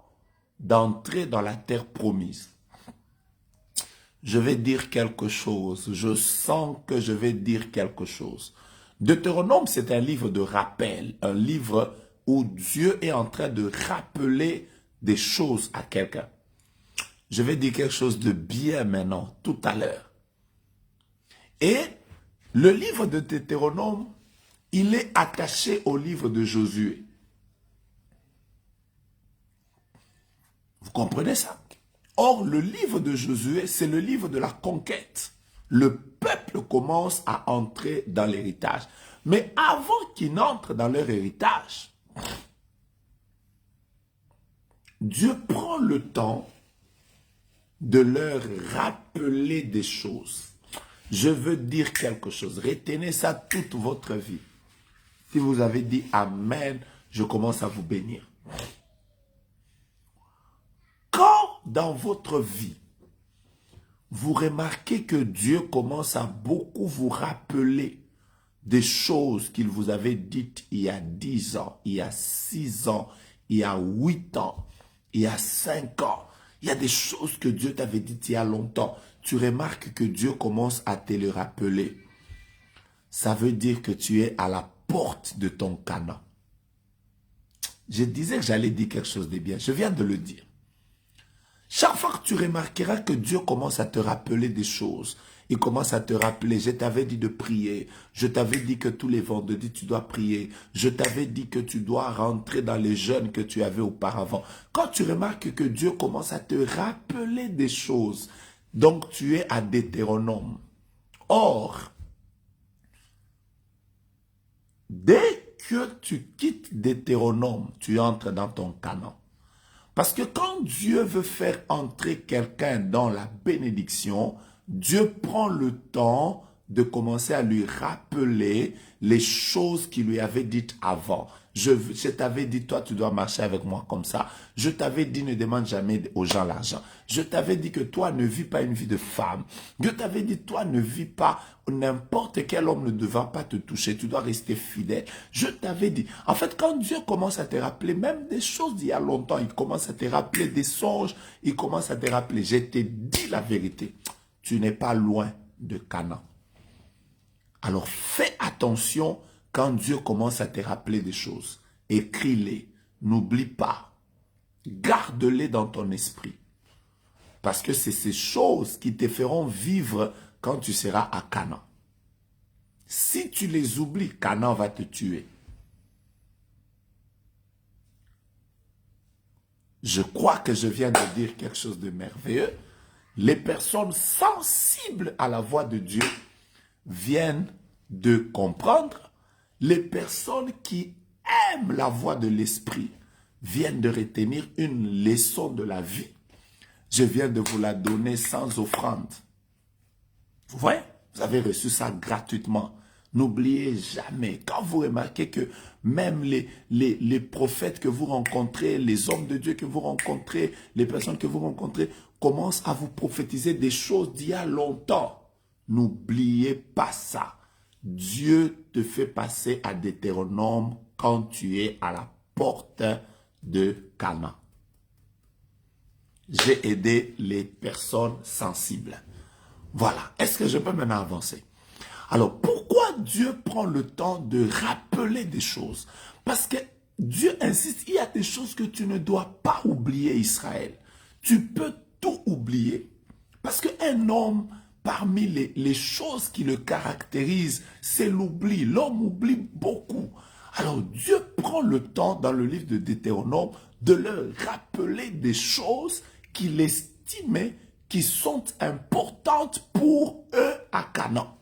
d'entrer dans la terre promise. Je vais dire quelque chose. Je sens que je vais dire quelque chose. Deutéronome, c'est un livre de rappel, un livre où Dieu est en train de rappeler des choses à quelqu'un. Je vais dire quelque chose de bien maintenant, tout à l'heure. Et le livre de Deutéronome, il est attaché au livre de Josué. Vous comprenez ça? Or, le livre de Josué, c'est le livre de la conquête. Le peuple commence à entrer dans l'héritage. Mais avant qu'ils n'entrent dans leur héritage, Dieu prend le temps de leur rappeler des choses. Je veux dire quelque chose. Retenez ça toute votre vie. Si vous avez dit Amen, je commence à vous bénir. Quand dans votre vie, vous remarquez que Dieu commence à beaucoup vous rappeler des choses qu'il vous avait dites il y a 10 ans, il y a 6 ans, il y a 8 ans, il y a 5 ans. Il y a des choses que Dieu t'avait dites il y a longtemps. Tu remarques que Dieu commence à te le rappeler. Ça veut dire que tu es à la porte de ton Canaan. Je disais que j'allais dire quelque chose de bien. Je viens de le dire. Chaque fois que tu remarqueras que Dieu commence à te rappeler des choses, il commence à te rappeler, je t'avais dit de prier, je t'avais dit que tous les vendredis tu dois prier, je t'avais dit que tu dois rentrer dans les jeûnes que tu avais auparavant. Quand tu remarques que Dieu commence à te rappeler des choses, donc tu es à Deutéronome. Or, dès que tu quittes Deutéronome, tu entres dans ton Canaan. Parce que quand Dieu veut faire entrer quelqu'un dans la bénédiction, Dieu prend le temps de commencer à lui rappeler les choses qu'il lui avait dites avant. Je t'avais dit, toi, tu dois marcher avec moi comme ça. Je t'avais dit, ne demande jamais aux gens l'argent. Je t'avais dit que toi, ne vis pas une vie de femme. Je t'avais dit, toi, ne vis pas, n'importe quel homme ne devra pas te toucher. Tu dois rester fidèle. Je t'avais dit. En fait, quand Dieu commence à te rappeler même des choses d'il y a longtemps, il commence à te rappeler des songes, il commence à te rappeler, je t'ai dit la vérité. Tu n'es pas loin de Canaan. Alors, fais attention quand Dieu commence à te rappeler des choses. Écris-les, n'oublie pas. Garde-les dans ton esprit. Parce que c'est ces choses qui te feront vivre quand tu seras à Canaan. Si tu les oublies, Canaan va te tuer. Je crois que je viens de dire quelque chose de merveilleux. Les personnes sensibles à la voix de Dieu viennent de comprendre. Les personnes qui aiment la voix de l'esprit viennent de retenir une leçon de la vie. Je viens de vous la donner sans offrande. Vous voyez? Vous avez reçu ça gratuitement. N'oubliez jamais, quand vous remarquez que même les prophètes que vous rencontrez, les hommes de Dieu que vous rencontrez, les personnes que vous rencontrez commencent à vous prophétiser des choses d'il y a longtemps. N'oubliez pas ça. Dieu te fait passer à Deutéronome quand tu es à la porte de Canaan. J'ai aidé les personnes sensibles. Voilà. Est-ce que je peux maintenant avancer? Alors, pourquoi Dieu prend le temps de rappeler des choses? Parce que Dieu insiste, il y a des choses que tu ne dois pas oublier, Israël. Tu peux tout oublier. Parce qu'un homme, parmi les choses qui le caractérisent, c'est l'oubli. L'homme oublie beaucoup. Alors Dieu prend le temps dans le livre de Deutéronome de leur rappeler des choses qu'il estimait qui sont importantes pour eux à Canaan.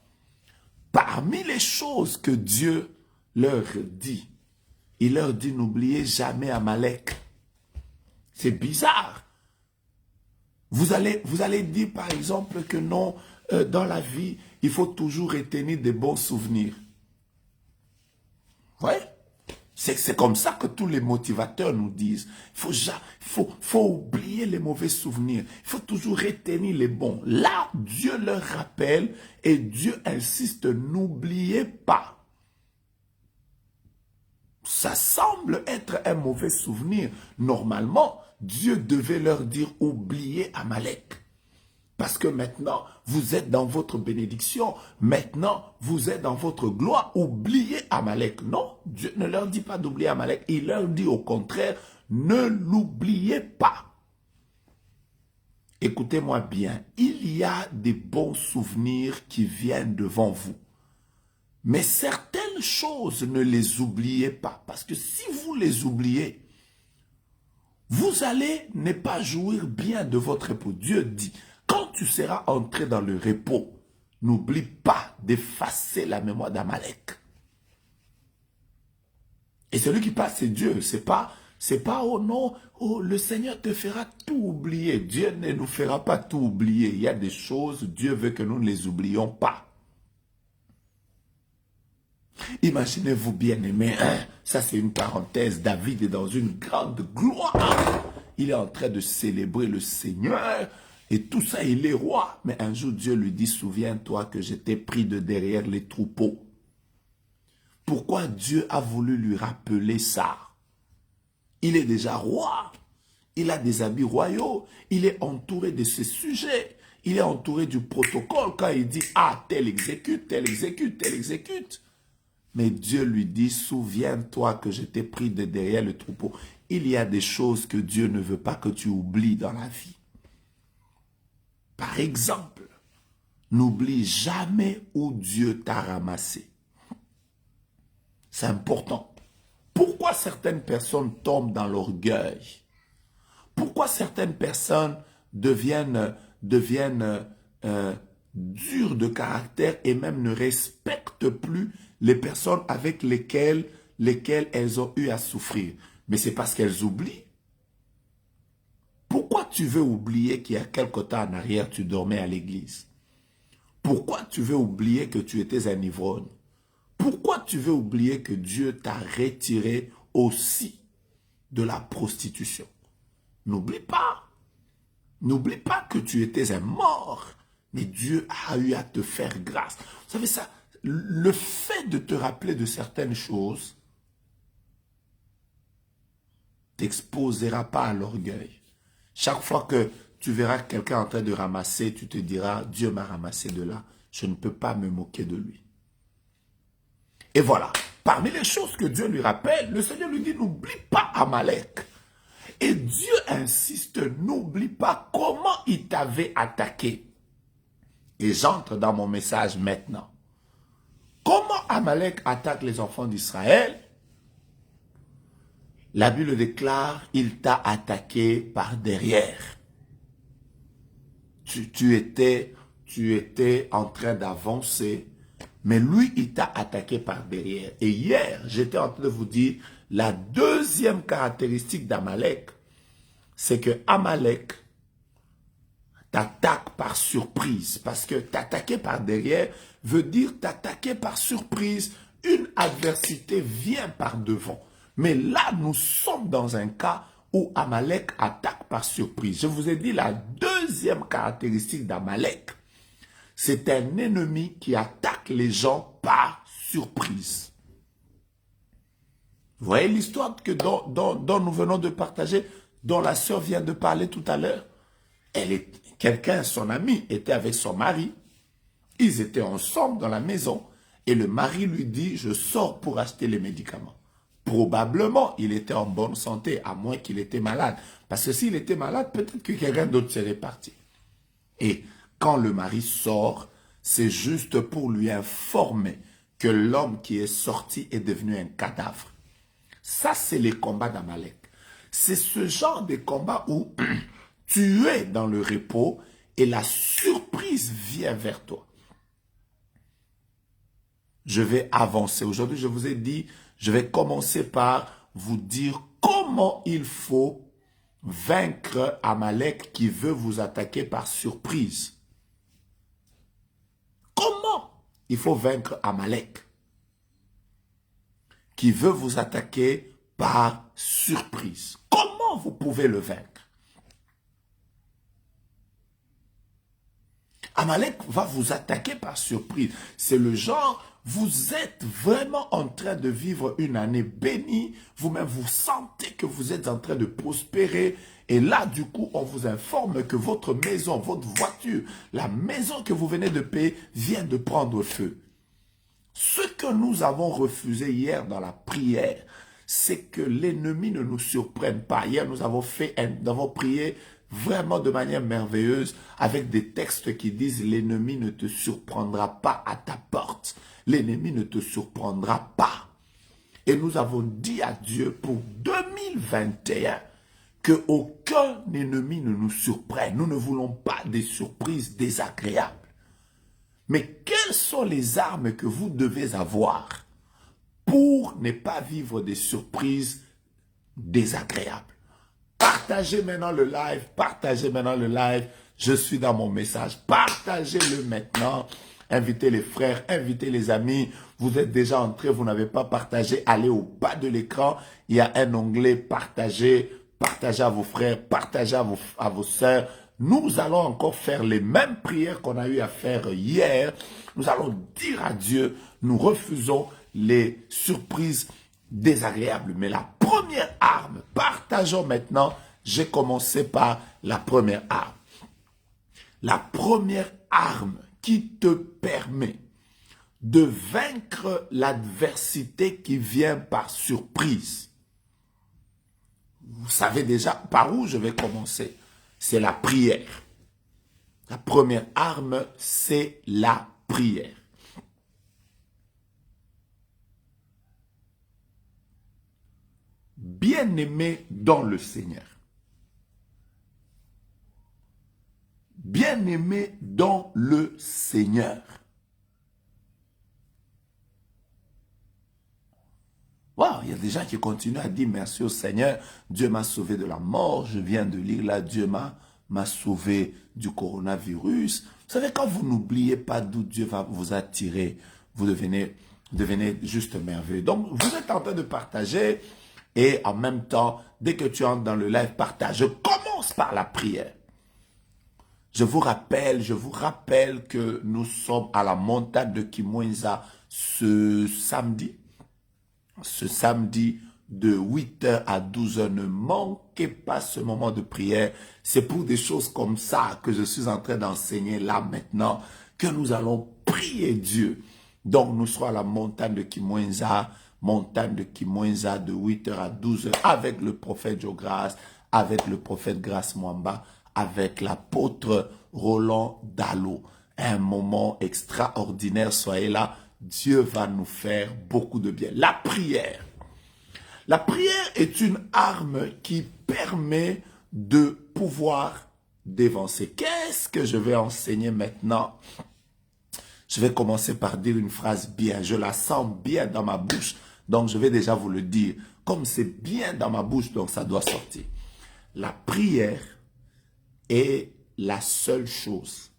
Parmi les choses que Dieu leur dit, il leur dit n'oubliez jamais Amalek. C'est bizarre. Vous allez dire par exemple que non, dans la vie, il faut toujours retenir des bons souvenirs. Vous voyez? C'est comme ça que tous les motivateurs nous disent. Il faut oublier les mauvais souvenirs. Il faut toujours retenir les bons. Là, Dieu leur rappelle et Dieu insiste, n'oubliez pas. Ça semble être un mauvais souvenir. Normalement, Dieu devait leur dire, oubliez Amalek. Parce que maintenant, vous êtes dans votre bénédiction. Maintenant, vous êtes dans votre gloire. Oubliez Amalek. Non, Dieu ne leur dit pas d'oublier Amalek. Il leur dit au contraire, ne l'oubliez pas. Écoutez-moi bien. Il y a des bons souvenirs qui viennent devant vous. Mais certaines choses, ne les oubliez pas. Parce que si vous les oubliez, vous allez ne pas jouir bien de votre repos. Dieu dit, quand tu seras entré dans le repos, n'oublie pas d'effacer la mémoire d'Amalek. Et celui qui passe, c'est Dieu. C'est pas oh non, oh, le Seigneur te fera tout oublier. Dieu ne nous fera pas tout oublier. Il y a des choses, Dieu veut que nous ne les oublions pas. Imaginez-vous bien aimé, hein? Ça c'est une parenthèse, David est dans une grande gloire. Il est en train de célébrer le Seigneur et tout ça, il est roi. Mais un jour Dieu lui dit, souviens-toi que je t'ai pris de derrière les troupeaux. Pourquoi Dieu a voulu lui rappeler ça? Il est déjà roi, il a des habits royaux, il est entouré de ses sujets, il est entouré du protocole quand il dit, ah tel exécute, tel exécute, tel exécute. Mais Dieu lui dit, souviens-toi que je t'ai pris de derrière le troupeau. Il y a des choses que Dieu ne veut pas que tu oublies dans la vie. Par exemple, n'oublie jamais où Dieu t'a ramassé. C'est important. Pourquoi certaines personnes tombent dans l'orgueil? Pourquoi certaines personnes deviennent dures de caractère et même ne respectent plus les personnes avec lesquelles elles ont eu à souffrir? Mais c'est parce qu'elles oublient. Pourquoi tu veux oublier qu'il y a quelque temps en arrière, tu dormais à l'église? Pourquoi tu veux oublier que tu étais un ivrogne? Pourquoi tu veux oublier que Dieu t'a retiré aussi de la prostitution. N'oublie pas que tu étais un mort, mais Dieu a eu à te faire grâce. Vous savez ça, le fait de te rappeler de certaines choses t'exposera pas à l'orgueil. Chaque fois que tu verras quelqu'un en train de ramasser, tu te diras, Dieu m'a ramassé de là, je ne peux pas me moquer de lui. Et voilà, parmi les choses que Dieu lui rappelle, le Seigneur lui dit, n'oublie pas Amalek. Et Dieu insiste, n'oublie pas comment il t'avait attaqué. Et j'entre dans mon message maintenant. Comment Amalek attaque les enfants d'Israël? La Bible déclare, il t'a attaqué par derrière. Tu étais en train d'avancer, mais lui, il t'a attaqué par derrière. Et hier, j'étais en train de vous dire, la deuxième caractéristique d'Amalek, c'est que Amalek t'attaque par surprise. Parce que t'attaquer par derrière veut dire t'attaquer par surprise. Une adversité vient par devant. Mais là, nous sommes dans un cas où Amalek attaque par surprise. Je vous ai dit la deuxième caractéristique d'Amalek. C'est un ennemi qui attaque les gens par surprise. Vous voyez l'histoire que dont nous venons de partager, dont la sœur vient de parler tout à l'heure. Quelqu'un, son ami, était avec son mari. Ils étaient ensemble dans la maison. Et le mari lui dit, je sors pour acheter les médicaments. Probablement, il était en bonne santé, à moins qu'il était malade. Parce que s'il était malade, peut-être que quelqu'un d'autre serait parti. Et quand le mari sort, c'est juste pour lui informer que l'homme qui est sorti est devenu un cadavre. Ça, c'est les combats d'Amalek. C'est ce genre de combat où tu es dans le repos et la surprise vient vers toi. Je vais avancer. Aujourd'hui, je vous ai dit, je vais commencer par vous dire comment il faut vaincre Amalek qui veut vous attaquer par surprise. Comment il faut vaincre Amalek qui veut vous attaquer par surprise? Comment vous pouvez le vaincre? Amalek va vous attaquer par surprise. C'est le genre, vous êtes vraiment en train de vivre une année bénie. Vous-même, vous sentez que vous êtes en train de prospérer. Et là, du coup, on vous informe que votre maison, votre voiture, la maison que vous venez de payer vient de prendre feu. Ce que nous avons refusé hier dans la prière, c'est que l'ennemi ne nous surprenne pas. Hier, nous avons prié vraiment de manière merveilleuse avec des textes qui disent « L'ennemi ne te surprendra pas à ta porte. L'ennemi ne te surprendra pas. » Et nous avons dit à Dieu pour 2021 qu'aucun ennemi ne nous surprenne. Nous ne voulons pas des surprises désagréables. Mais quelles sont les armes que vous devez avoir pour ne pas vivre des surprises désagréables? Partagez maintenant le live, partagez maintenant le live. Je suis dans mon message. Partagez-le maintenant. Invitez les frères, invitez les amis. Vous êtes déjà entrés, vous n'avez pas partagé. Allez au bas de l'écran. Il y a un onglet partager. Partagez à vos frères, partagez à vos sœurs. Nous allons encore faire les mêmes prières qu'on a eu à faire hier. Nous allons dire à Dieu, nous refusons les surprises désagréables. Mais la première arme, partageons maintenant. J'ai commencé par la première arme. La première arme qui te permet de vaincre l'adversité qui vient par surprise. Vous savez déjà par où je vais commencer. C'est la prière. La première arme, c'est la prière. Bien-aimé dans le Seigneur. Bien-aimé dans le Seigneur. Wow, il y a des gens qui continuent à dire merci au Seigneur. Dieu m'a sauvé de la mort. Je viens de lire là, Dieu m'a sauvé du coronavirus. Vous savez, quand vous n'oubliez pas d'où Dieu va vous attirer, vous devenez juste merveilleux. Donc, vous êtes en train de partager. Et en même temps, dès que tu entres dans le live, partage. Je commence par la prière. Je vous rappelle que nous sommes à la montagne de Kimwenza ce samedi de 8h à 12h. Ne manquez pas ce moment de prière. C'est pour des choses comme ça que je suis en train d'enseigner là maintenant, que nous allons prier Dieu. Donc nous serons à la montagne de Kimwenza de 8h à 12h avec le prophète Jogras, avec le prophète Grace Mwamba, avec l'apôtre Roland Dalo. Un moment extraordinaire, soyez là. Dieu va nous faire beaucoup de bien. La prière. La prière est une arme qui permet de pouvoir dévancer. Qu'est-ce que je vais enseigner maintenant? Je vais commencer par dire une phrase bien. Je la sens bien dans ma bouche, donc je vais déjà vous le dire. Comme c'est bien dans ma bouche, donc ça doit sortir. La prière est la seule chose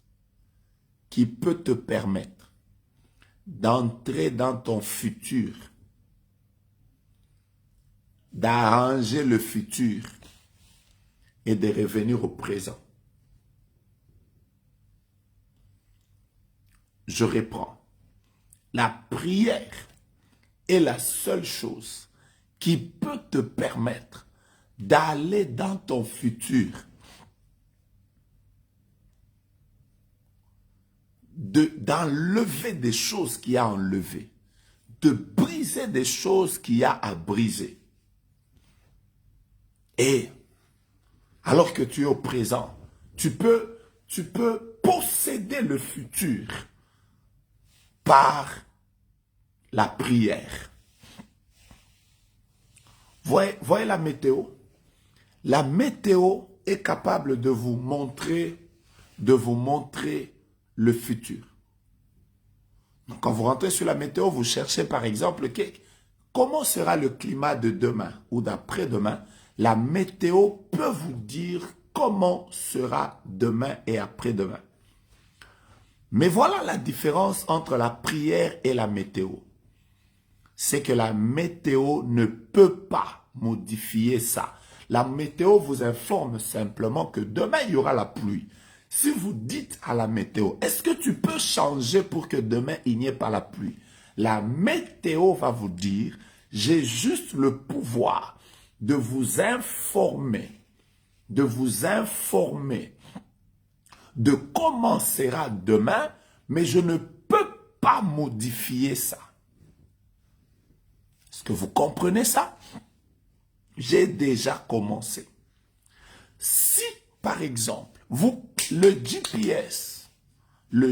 qui peut te permettre d'entrer dans ton futur, d'arranger le futur et de revenir au présent. Je reprends. La prière est la seule chose qui peut te permettre d'aller dans ton futur, d'enlever des choses qu'il y a à enlever, de briser des choses qu'il y a à briser. Et alors que tu es au présent, tu peux posséder le futur par la prière. Voyez la météo. La météo est capable de vous montrer le futur. Donc, quand vous rentrez sur la météo, vous cherchez par exemple comment sera le climat de demain ou d'après-demain. La météo peut vous dire comment sera demain et après-demain. Mais voilà la différence entre la prière et la météo. C'est que la météo ne peut pas modifier ça. La météo vous informe simplement que demain, il y aura la pluie. Si vous dites à la météo, est-ce que tu peux changer pour que demain, il n'y ait pas la pluie? La météo va vous dire, j'ai juste le pouvoir de vous informer de comment sera demain, mais je ne peux pas modifier ça. Est-ce que vous comprenez ça? J'ai déjà commencé. Si, par exemple, le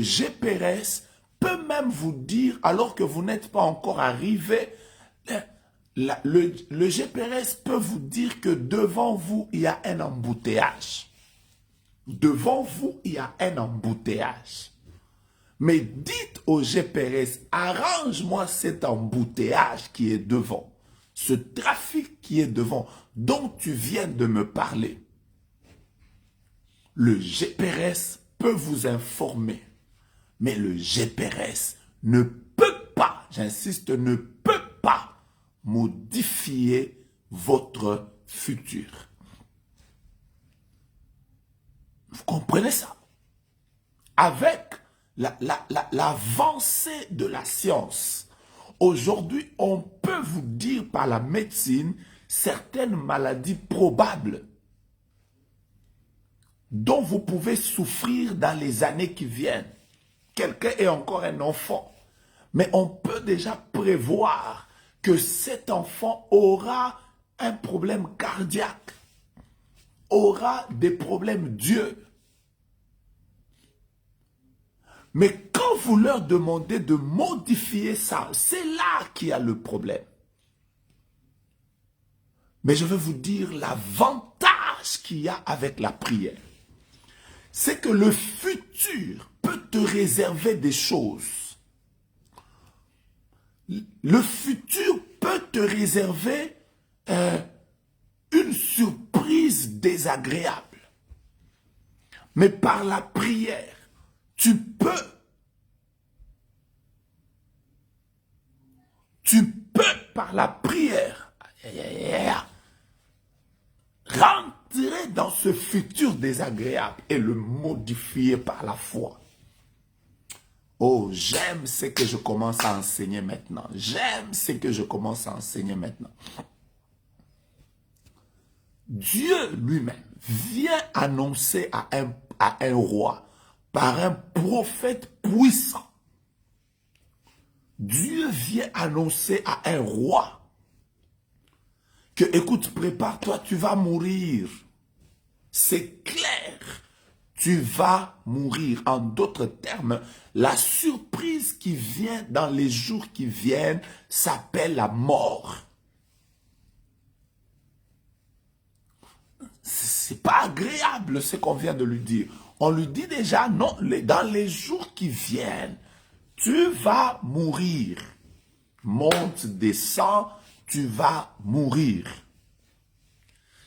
GPS peut même vous dire, alors que vous n'êtes pas encore arrivé, le GPS peut vous dire que devant vous, il y a un embouteillage. Devant vous, il y a un embouteillage. Mais dites au GPS, arrange-moi cet embouteillage qui est devant, ce trafic qui est devant, dont tu viens de me parler. Le GPS peut vous informer, mais le GPS ne peut pas, j'insiste, ne peut pas modifier votre futur. Vous comprenez ça? Avec l'avancée de la science, aujourd'hui, on peut vous dire par la médecine certaines maladies probables dont vous pouvez souffrir dans les années qui viennent. Quelqu'un est encore un enfant, mais on peut déjà prévoir que cet enfant aura un problème cardiaque, aura des problèmes d'yeux. Mais quand vous leur demandez de modifier ça, c'est là qu'il y a le problème. Mais je veux vous dire l'avantage qu'il y a avec la prière. C'est que le futur peut te réserver des choses. Le futur peut te réserver une surprise désagréable. Mais par la prière, tu peux par la prière dans ce futur désagréable et le modifier par la foi. Oh, j'aime ce que je commence à enseigner maintenant. J'aime ce que je commence à enseigner maintenant. Dieu lui-même vient annoncer à un roi par un prophète puissant. Dieu vient annoncer à un roi que, écoute, prépare-toi, tu vas mourir. C'est clair, tu vas mourir. En d'autres termes, la surprise qui vient dans les jours qui viennent s'appelle la mort. C'est pas agréable ce qu'on vient de lui dire. On lui dit déjà, non, dans les jours qui viennent, tu vas mourir. Monte, descend, tu vas mourir.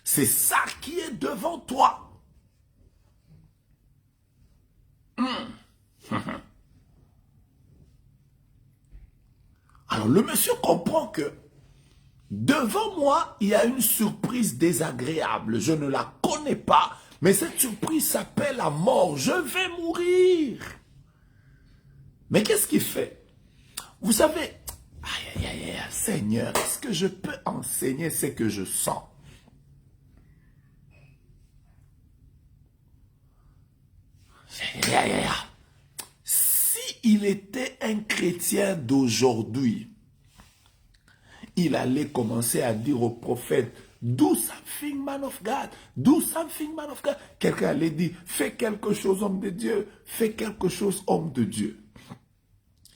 C'est ça qui est devant toi. Alors le monsieur comprend que devant moi, il y a une surprise désagréable. Je ne la connais pas, mais cette surprise s'appelle la mort. Je vais mourir. Mais qu'est-ce qu'il fait? Vous savez, aïe, aïe, aïe, Seigneur, est-ce que je peux enseigner ce que je sens? Si il était un chrétien d'aujourd'hui, il allait commencer à dire au prophète, do something, man of God, do something, man of God. Quelqu'un allait dire, fais quelque chose, homme de Dieu, fais quelque chose, homme de Dieu.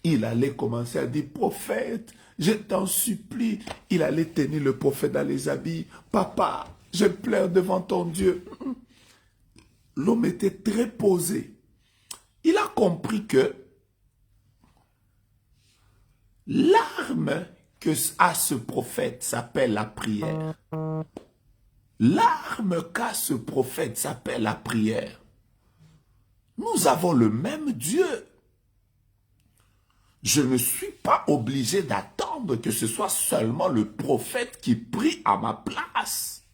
Il allait commencer à dire, prophète, je t'en supplie. Il allait tenir le prophète dans les habits. Papa, je pleure devant ton Dieu. L'homme était très posé. Il a compris que l'arme que a ce prophète s'appelle la prière. L'arme qu'a ce prophète s'appelle la prière. Nous avons le même Dieu. Je ne suis pas obligé d'attendre que ce soit seulement le prophète qui prie à ma place.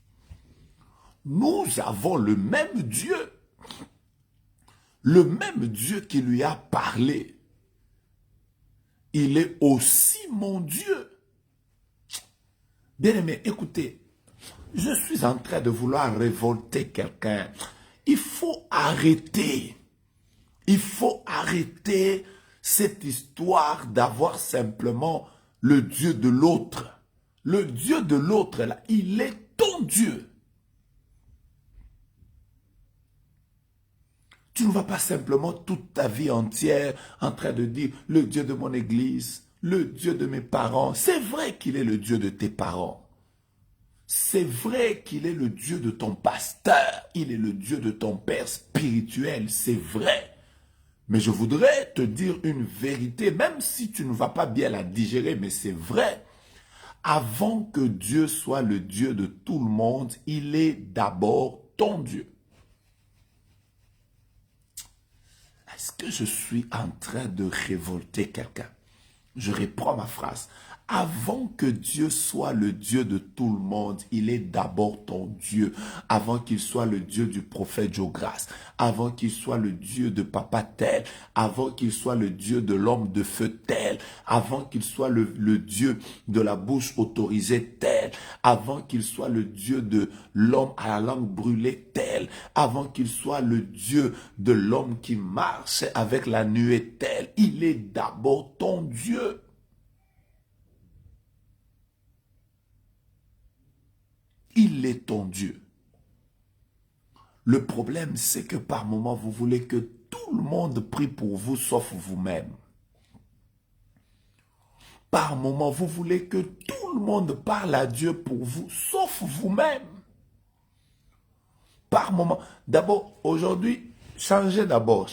Nous avons le même Dieu. Le même Dieu qui lui a parlé. Il est aussi mon Dieu. Bien-aimé, écoutez, je suis en train de vouloir révolter quelqu'un. Il faut arrêter. Il faut arrêter cette histoire d'avoir simplement le Dieu de l'autre. Le Dieu de l'autre, là, il est ton Dieu. Tu ne vas pas simplement toute ta vie entière en train de dire le Dieu de mon église, le Dieu de mes parents. C'est vrai qu'il est le Dieu de tes parents. C'est vrai qu'il est le Dieu de ton pasteur. Il est le Dieu de ton père spirituel. C'est vrai. Mais je voudrais te dire une vérité, même si tu ne vas pas bien la digérer, mais c'est vrai. Avant que Dieu soit le Dieu de tout le monde, il est d'abord ton Dieu. Est-ce que je suis en train de révolter quelqu'un? Je reprends ma phrase. Avant que Dieu soit le Dieu de tout le monde, il est d'abord ton Dieu. Avant qu'il soit le Dieu du prophète Jograsse, avant qu'il soit le Dieu de papa tel, avant qu'il soit le Dieu de l'homme de feu tel, avant qu'il soit le Dieu de la bouche autorisée tel, avant qu'il soit le Dieu de l'homme à la langue brûlée tel, avant qu'il soit le Dieu de l'homme qui marche avec la nuée tel, il est d'abord ton Dieu. Il est ton Dieu. Le problème, c'est que par moments, vous voulez que tout le monde prie pour vous, sauf vous-même. Par moments, vous voulez que tout le monde parle à Dieu pour vous, sauf vous-même. Par moments, d'abord, aujourd'hui, changez d'abord,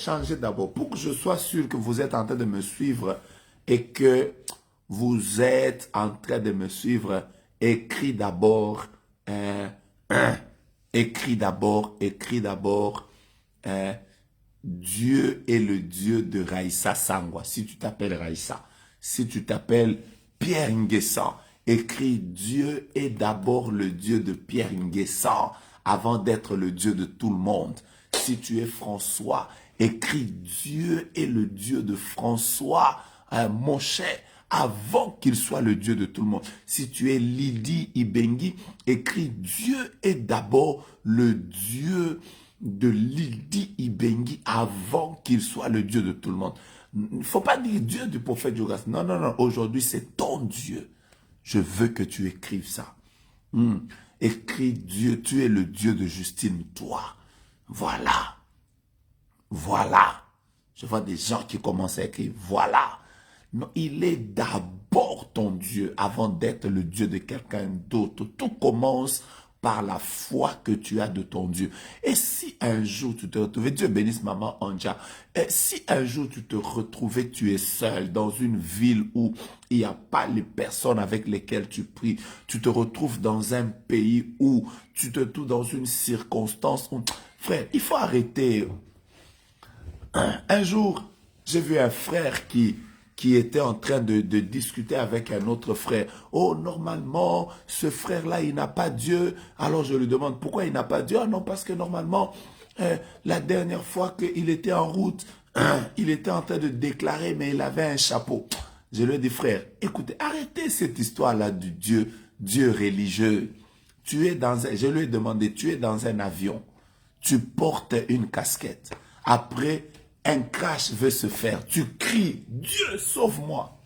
pour que je sois sûr que vous êtes en train de me suivre et que vous êtes en train de me suivre, écris d'abord. Écris d'abord, Dieu est le Dieu de Raïssa Sangwa. Si tu t'appelles Raïssa, si tu t'appelles Pierre Nguessan, écris Dieu est d'abord le Dieu de Pierre Nguessan. avant d'être le Dieu de tout le monde. Si tu es François, écris Dieu est le Dieu de François, mon cher, avant qu'il soit le Dieu de tout le monde. Si tu es Lydie Ibengi, écris Dieu est d'abord le Dieu de Lydie Ibengi avant qu'il soit le Dieu de tout le monde. Il ne faut pas dire Dieu du prophète Jonas. Non, non, non. Aujourd'hui, c'est ton Dieu. Je veux que tu écrives ça. Écris Dieu, tu es le Dieu de Justine, toi. Voilà. Voilà. Je vois des gens qui commencent à écrire. Voilà. Non, il est d'abord ton Dieu avant d'être le Dieu de quelqu'un d'autre. Tout commence par la foi que tu as de ton Dieu. Et si un jour tu te retrouvais, Dieu bénisse maman Anja, et si un jour tu te retrouvais, tu es seul dans une ville où il n'y a pas les personnes avec lesquelles tu pries, tu te retrouves dans un pays où tu te trouves dans une circonstance où, frère, il faut arrêter. Un jour, j'ai vu un frère qui était en train de discuter avec un autre frère. Oh, normalement, ce frère-là, il n'a pas Dieu. Alors je lui demande, pourquoi il n'a pas Dieu? Ah non, parce que normalement, la dernière fois qu'il était en route, il était en train de déclarer, mais il avait un chapeau. Je lui ai dit, frère, écoutez, arrêtez cette histoire-là du Dieu religieux. Je lui ai demandé, tu es dans un avion, tu portes une casquette. Après, un crash veut se faire. Tu cries, Dieu, sauve-moi.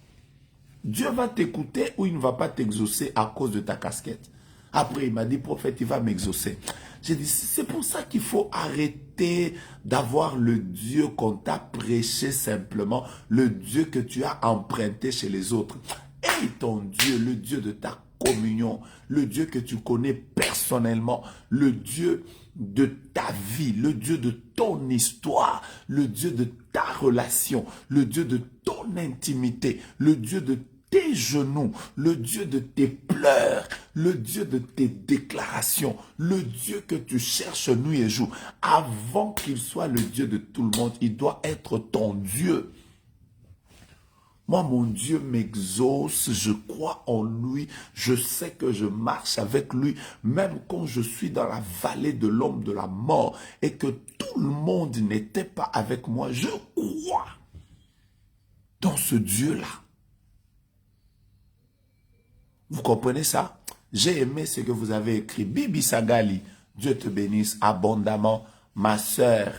Dieu va t'écouter ou il ne va pas t'exaucer à cause de ta casquette. Après, il m'a dit, prophète, il va m'exaucer. J'ai dit, c'est pour ça qu'il faut arrêter d'avoir le Dieu qu'on t'a prêché simplement, le Dieu que tu as emprunté chez les autres. Et ton Dieu, le Dieu de ta communion, le Dieu que tu connais personnellement, le Dieu de ta vie, le Dieu de ton histoire, le Dieu de ta relation, le Dieu de ton intimité, le Dieu de tes genoux, le Dieu de tes pleurs, le Dieu de tes déclarations, le Dieu que tu cherches nuit et jour. Avant qu'il soit le Dieu de tout le monde, il doit être ton Dieu. Moi, mon Dieu m'exauce, je crois en lui, je sais que je marche avec lui, même quand je suis dans la vallée de l'ombre de la mort et que tout le monde n'était pas avec moi, je crois dans ce Dieu-là. Vous comprenez ça? J'ai aimé ce que vous avez écrit. Bibi Sagali, Dieu te bénisse abondamment, ma sœur.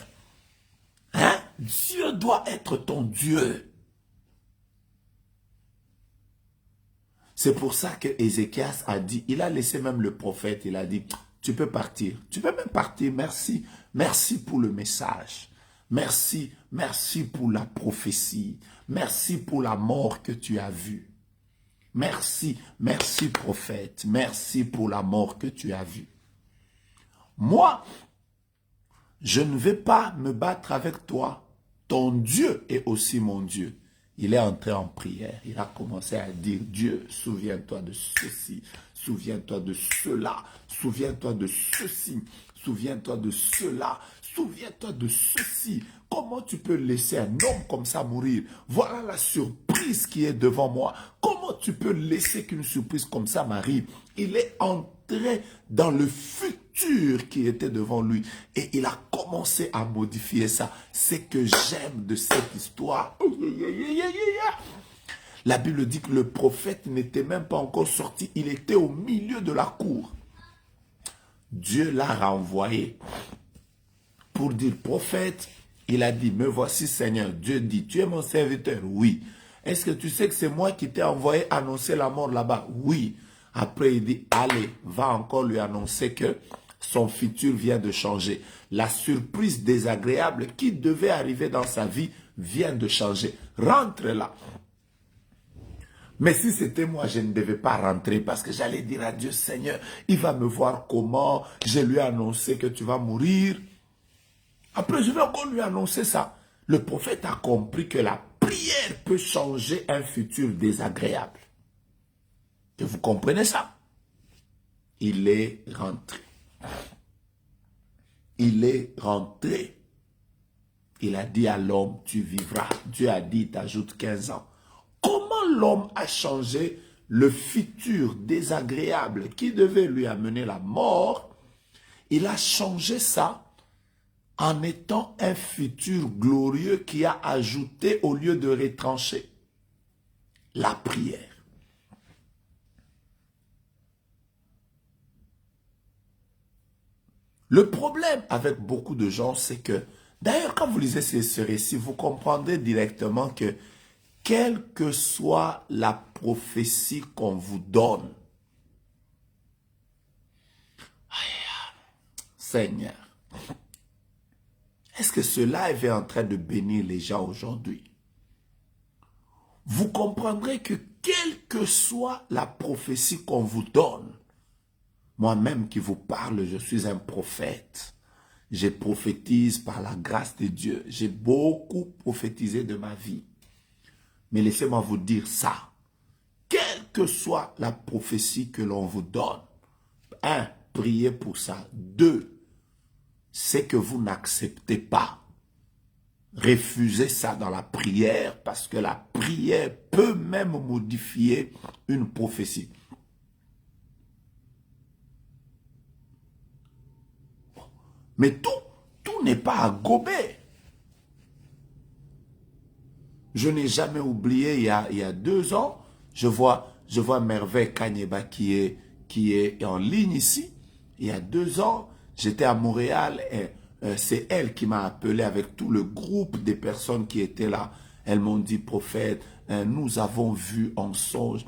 Hein? Dieu doit être ton Dieu. C'est pour ça que Ézéchias a dit, il a laissé même le prophète, il a dit, tu peux partir. Tu peux même partir, merci. Merci pour le message. Merci, merci pour la prophétie. Merci pour la mort que tu as vue. Merci, merci prophète. Merci pour la mort que tu as vue. Moi, je ne vais pas me battre avec toi. Ton Dieu est aussi mon Dieu. Il est entré en prière. Il a commencé à dire, Dieu, souviens-toi de ceci, souviens-toi de cela, souviens-toi de ceci, souviens-toi de cela, souviens-toi de ceci. Comment tu peux laisser un homme comme ça mourir? Voilà la surprise qui est devant moi. Comment tu peux laisser qu'une surprise comme ça m'arrive? Il est entré dans le futur qui était devant lui et il a commencé à modifier ça. C'est que j'aime de cette histoire. La Bible dit que le prophète n'était même pas encore sorti. Il était au milieu de la cour. Dieu l'a renvoyé pour dire, prophète, il a dit, me voici Seigneur. Dieu dit, tu es mon serviteur? Oui. Est-ce que tu sais que c'est moi qui t'ai envoyé annoncer la mort là-bas? Oui. Après, il dit, allez, va encore lui annoncer que son futur vient de changer. La surprise désagréable qui devait arriver dans sa vie vient de changer. Rentre là. Mais si c'était moi, je ne devais pas rentrer parce que j'allais dire à Dieu, Seigneur, il va me voir comment, je lui ai annoncé que tu vas mourir. Après, je vais encore lui annoncer ça. Le prophète a compris que la prière peut changer un futur désagréable. Et vous comprenez ça? Il est rentré. Il est rentré. Il a dit à l'homme, tu vivras. Dieu a dit, t'ajoute 15 ans. Comment l'homme a changé le futur désagréable qui devait lui amener la mort? Il a changé ça en étant un futur glorieux qui a ajouté au lieu de retrancher la prière. Le problème avec beaucoup de gens, c'est que, d'ailleurs, quand vous lisez ce récit, vous comprendrez directement que, quelle que soit la prophétie qu'on vous donne, Seigneur, est-ce que cela est en train de bénir les gens aujourd'hui? Vous comprendrez que, quelle que soit la prophétie qu'on vous donne, moi-même qui vous parle, je suis un prophète. Je prophétise par la grâce de Dieu. J'ai beaucoup prophétisé de ma vie. Mais laissez-moi vous dire ça. Quelle que soit la prophétie que l'on vous donne, 1, priez pour ça. 2, c'est que vous n'acceptez pas. Refusez ça dans la prière parce que la prière peut même modifier une prophétie. Mais tout n'est pas à gober. Je n'ai jamais oublié, il y a 2 ans, je vois Merveille Kanyeba qui est en ligne ici. Il y a 2 ans, j'étais à Montréal et c'est elle qui m'a appelé avec tout le groupe des personnes qui étaient là. Elles m'ont dit, prophète, nous avons vu en songe.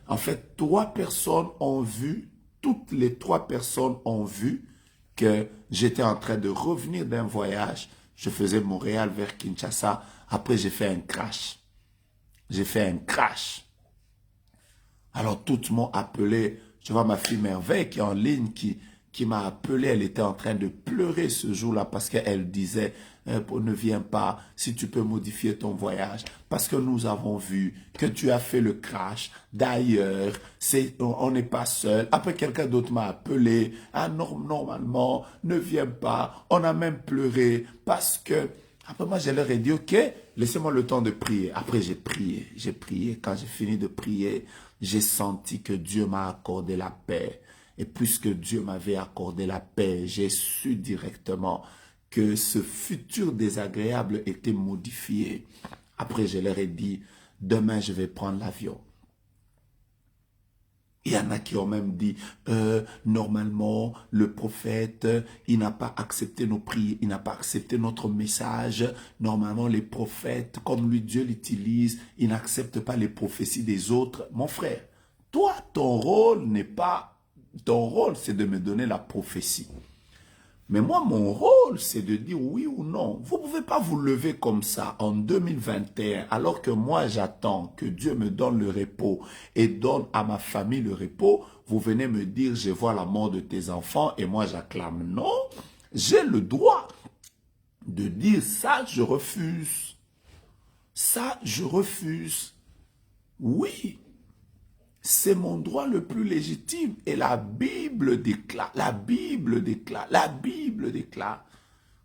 En fait, 3 personnes ont vu, toutes les 3 personnes ont vu que j'étais en train de revenir d'un voyage. Je faisais Montréal vers Kinshasa. Après, j'ai fait un crash. J'ai fait un crash. Alors, toutes m'ont appelé. Je vois ma fille Merveille qui est en ligne, qui m'a appelé. Elle était en train de pleurer ce jour-là parce qu'elle disait, ne viens pas, si tu peux modifier ton voyage. Parce que nous avons vu que tu as fait le crash. D'ailleurs, on n'est pas seul. Après, quelqu'un d'autre m'a appelé. Ah, normalement, ne viens pas. On a même pleuré parce que... Après, moi, je leur ai dit, ok, laissez-moi le temps de prier. Après, j'ai prié. J'ai prié. Quand j'ai fini de prier, j'ai senti que Dieu m'a accordé la paix. Et puisque Dieu m'avait accordé la paix, j'ai su directement que ce futur désagréable était modifié. Après, je leur ai dit, demain, je vais prendre l'avion. Il y en a qui ont même dit, normalement, le prophète, il n'a pas accepté nos prières, il n'a pas accepté notre message. Normalement, les prophètes, comme lui, Dieu l'utilise, il n'accepte pas les prophéties des autres. Mon frère, toi, ton rôle n'est pas, ton rôle, c'est de me donner la prophétie. Mais moi, mon rôle, c'est de dire oui ou non. Vous ne pouvez pas vous lever comme ça en 2021, alors que moi, j'attends que Dieu me donne le repos et donne à ma famille le repos. Vous venez me dire, je vois la mort de tes enfants et moi, j'acclame. Non, j'ai le droit de dire ça, je refuse. Ça, je refuse. Oui. C'est mon droit le plus légitime. Et la Bible déclare,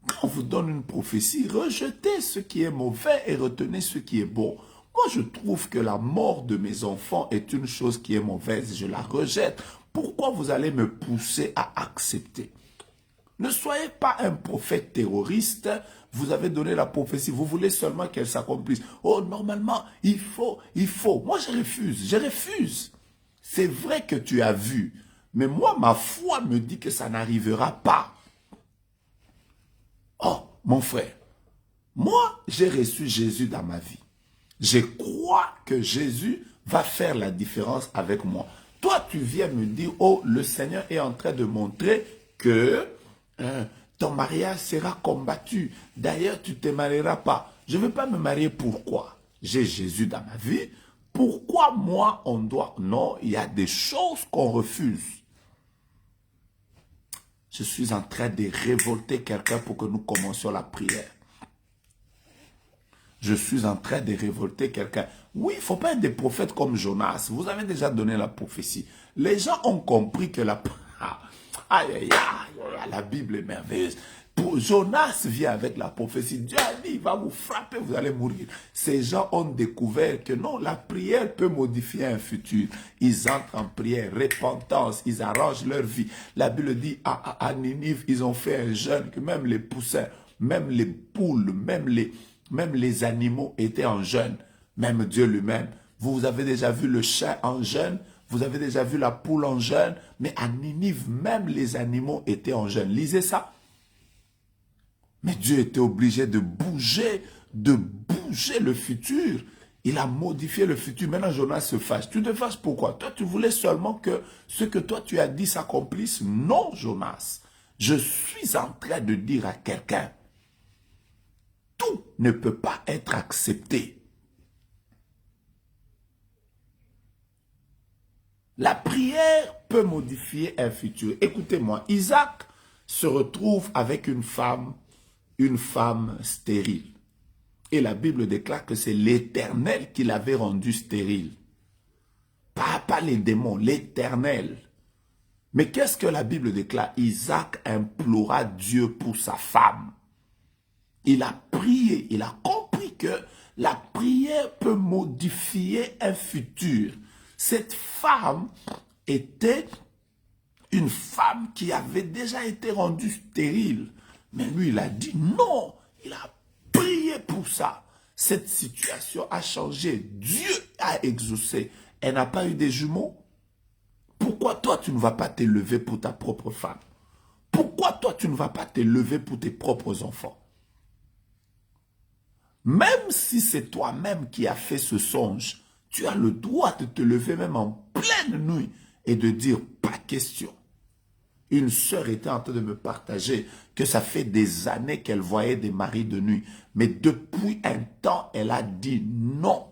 quand on vous donne une prophétie, rejetez ce qui est mauvais et retenez ce qui est bon. Moi, je trouve que la mort de mes enfants est une chose qui est mauvaise. Je la rejette. Pourquoi vous allez me pousser à accepter? Ne soyez pas un prophète terroriste. Vous avez donné la prophétie. Vous voulez seulement qu'elle s'accomplisse. Oh, normalement, il faut. Moi, je refuse. C'est vrai que tu as vu. Mais moi, ma foi me dit que ça n'arrivera pas. Oh, mon frère. Moi, j'ai reçu Jésus dans ma vie. Je crois que Jésus va faire la différence avec moi. Toi, tu viens me dire, oh, le Seigneur est en train de montrer que ton mariage sera combattu. D'ailleurs, tu ne te marieras pas. Je ne veux pas me marier. Pourquoi? J'ai Jésus dans ma vie. Pourquoi moi, on doit... Non, il y a des choses qu'on refuse. Je suis en train de révolter quelqu'un pour que nous commencions la prière. Je suis en train de révolter quelqu'un. Oui, il ne faut pas être des prophètes comme Jonas. Vous avez déjà donné la prophétie. Les gens ont compris que la... Aïe, aïe, aïe, la Bible est merveilleuse. Jonas vient avec la prophétie. Dieu a dit, il va vous frapper, vous allez mourir. Ces gens ont découvert que non, la prière peut modifier un futur. Ils entrent en prière, repentance, ils arrangent leur vie. La Bible dit, à Ninive, ils ont fait un jeûne que même les poussins, même les poules, même les animaux étaient en jeûne. Même Dieu lui-même. Vous avez déjà vu le chat en jeûne, vous avez déjà vu la poule en jeûne, mais à Ninive, même les animaux étaient en jeûne. Lisez ça. Mais Dieu était obligé de bouger le futur. Il a modifié le futur. Maintenant, Jonas se fâche. Tu te fâches pourquoi? Toi, tu voulais seulement que ce que toi, tu as dit s'accomplisse. Non, Jonas. Je suis en train de dire à quelqu'un, tout ne peut pas être accepté. La prière peut modifier un futur. Écoutez-moi, Isaac se retrouve avec une femme stérile. Et la Bible déclare que c'est l'Éternel qui l'avait rendu stérile. Pas les démons, l'Éternel. Mais qu'est-ce que la Bible déclare? Isaac implora Dieu pour sa femme. Il a prié, il a compris que la prière peut modifier un futur. Cette femme était une femme qui avait déjà été rendue stérile. Mais lui, il a dit non. Il a prié pour ça. Cette situation a changé. Dieu a exaucé. Elle n'a pas eu des jumeaux. Pourquoi toi, tu ne vas pas t'élever pour ta propre femme? Pourquoi toi, tu ne vas pas t'élever pour tes propres enfants? Même si c'est toi-même qui as fait ce songe, tu as le droit de te lever même en pleine nuit et de dire pas question. Une sœur était en train de me partager que ça fait des années qu'elle voyait des maris de nuit. Mais depuis un temps, elle a dit non.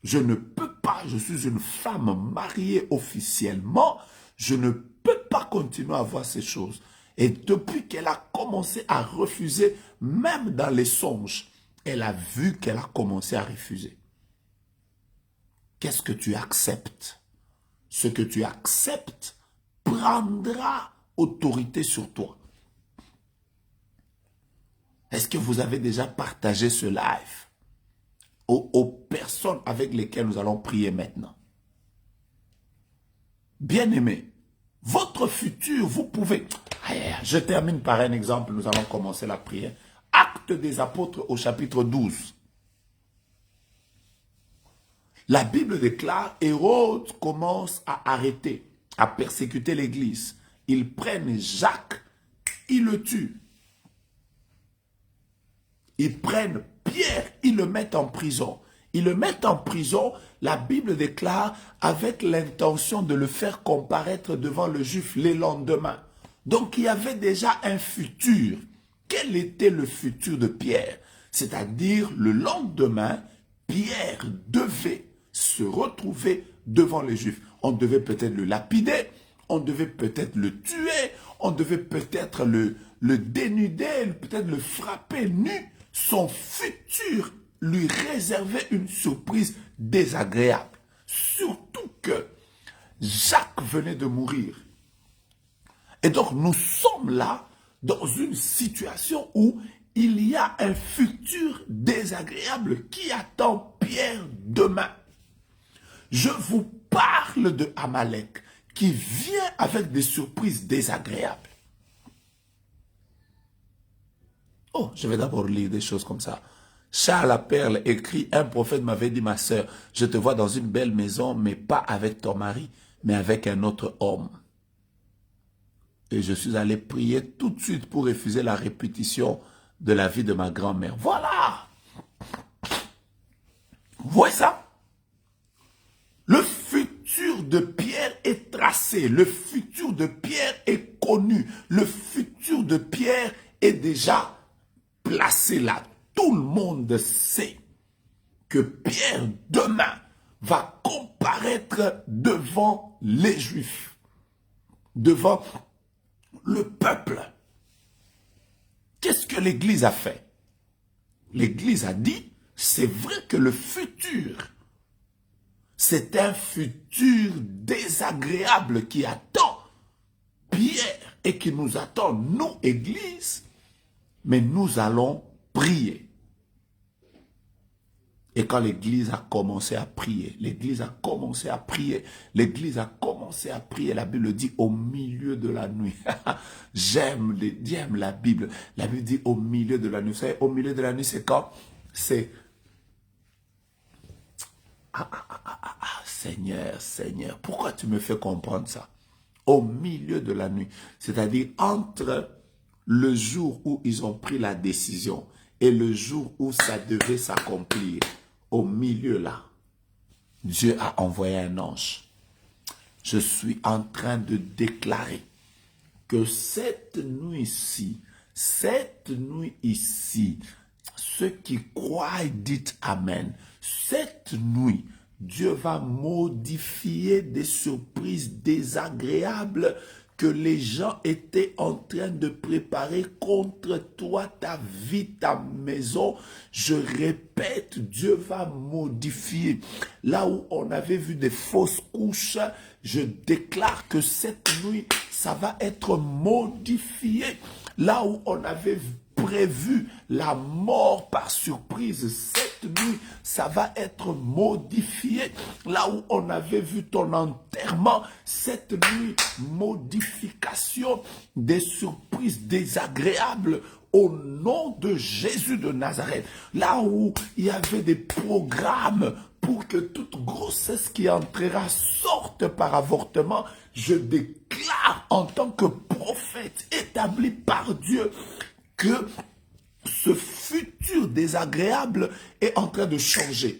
Je ne peux pas, je suis une femme mariée officiellement. Je ne peux pas continuer à voir ces choses. Et depuis qu'elle a commencé à refuser, même dans les songes, elle a vu qu'elle a commencé à refuser. Qu'est-ce que tu acceptes? Ce que tu acceptes prendra autorité sur toi. Est-ce que vous avez déjà partagé ce live aux personnes avec lesquelles nous allons prier maintenant? Bien-aimés, votre futur, vous pouvez... Je termine par un exemple, nous allons commencer la prière. Actes des apôtres au chapitre 12. La Bible déclare, Hérode commence à arrêter, à persécuter l'église. Ils prennent Jacques, ils le tuent. Ils prennent Pierre, ils le mettent en prison. Ils le mettent en prison, la Bible déclare, avec l'intention de le faire comparaître devant le juif les lendemains. Donc il y avait déjà un futur. Quel était le futur de Pierre? C'est-à-dire le lendemain, Pierre devait se retrouver devant les Juifs. On devait peut-être le lapider, on devait peut-être le tuer, on devait peut-être le dénuder, peut-être le frapper nu. Son futur lui réservait une surprise désagréable. Surtout que Jacques venait de mourir. Et donc nous sommes là dans une situation où il y a un futur désagréable qui attend Pierre demain. Je vous parle de Amalek qui vient avec des surprises désagréables. Oh, je vais d'abord lire des choses comme ça. Charles Laperle écrit, un prophète m'avait dit, ma sœur, je te vois dans une belle maison, mais pas avec ton mari, mais avec un autre homme. Et je suis allé prier tout de suite pour refuser la répétition de la vie de ma grand-mère. Voilà. Vous voyez ça? Le futur de Pierre est tracé. Le futur de Pierre est connu. Le futur de Pierre est déjà placé là. Tout le monde sait que Pierre, demain, va comparaître devant les Juifs. Devant le peuple. Qu'est-ce que l'Église a fait? L'Église a dit, c'est vrai que le futur, c'est un futur désagréable qui attend Pierre et qui nous attend, nous, Église, mais nous allons prier. Et quand l'Église a commencé à prier, l'Église a commencé à prier, l'Église a commencé à prier, la Bible dit au milieu de la nuit. J'aime la Bible. La Bible dit au milieu de la nuit. Vous savez, au milieu de la nuit, c'est quand? C'est... Seigneur, Seigneur, pourquoi tu me fais comprendre ça? Au milieu de la nuit, c'est-à-dire entre le jour où ils ont pris la décision et le jour où ça devait s'accomplir, au milieu là, Dieu a envoyé un ange. Je suis en train de déclarer que cette nuit-ci, ceux qui croient, dites Amen. Cette nuit, Dieu va modifier des surprises désagréables que les gens étaient en train de préparer contre toi, ta vie, ta maison. Je répète, Dieu va modifier. Là où on avait vu des fausses couches, je déclare que cette nuit, ça va être modifié. Là où on avait prévu la mort par surprise, cette nuit, ça va être modifié. Là où on avait vu ton enterrement, cette nuit, modification des surprises désagréables au nom de Jésus de Nazareth. Là où il y avait des programmes pour que toute grossesse qui entrera sorte par avortement, je déclare en tant que prophète établi par Dieu que ce futur désagréable est en train de changer.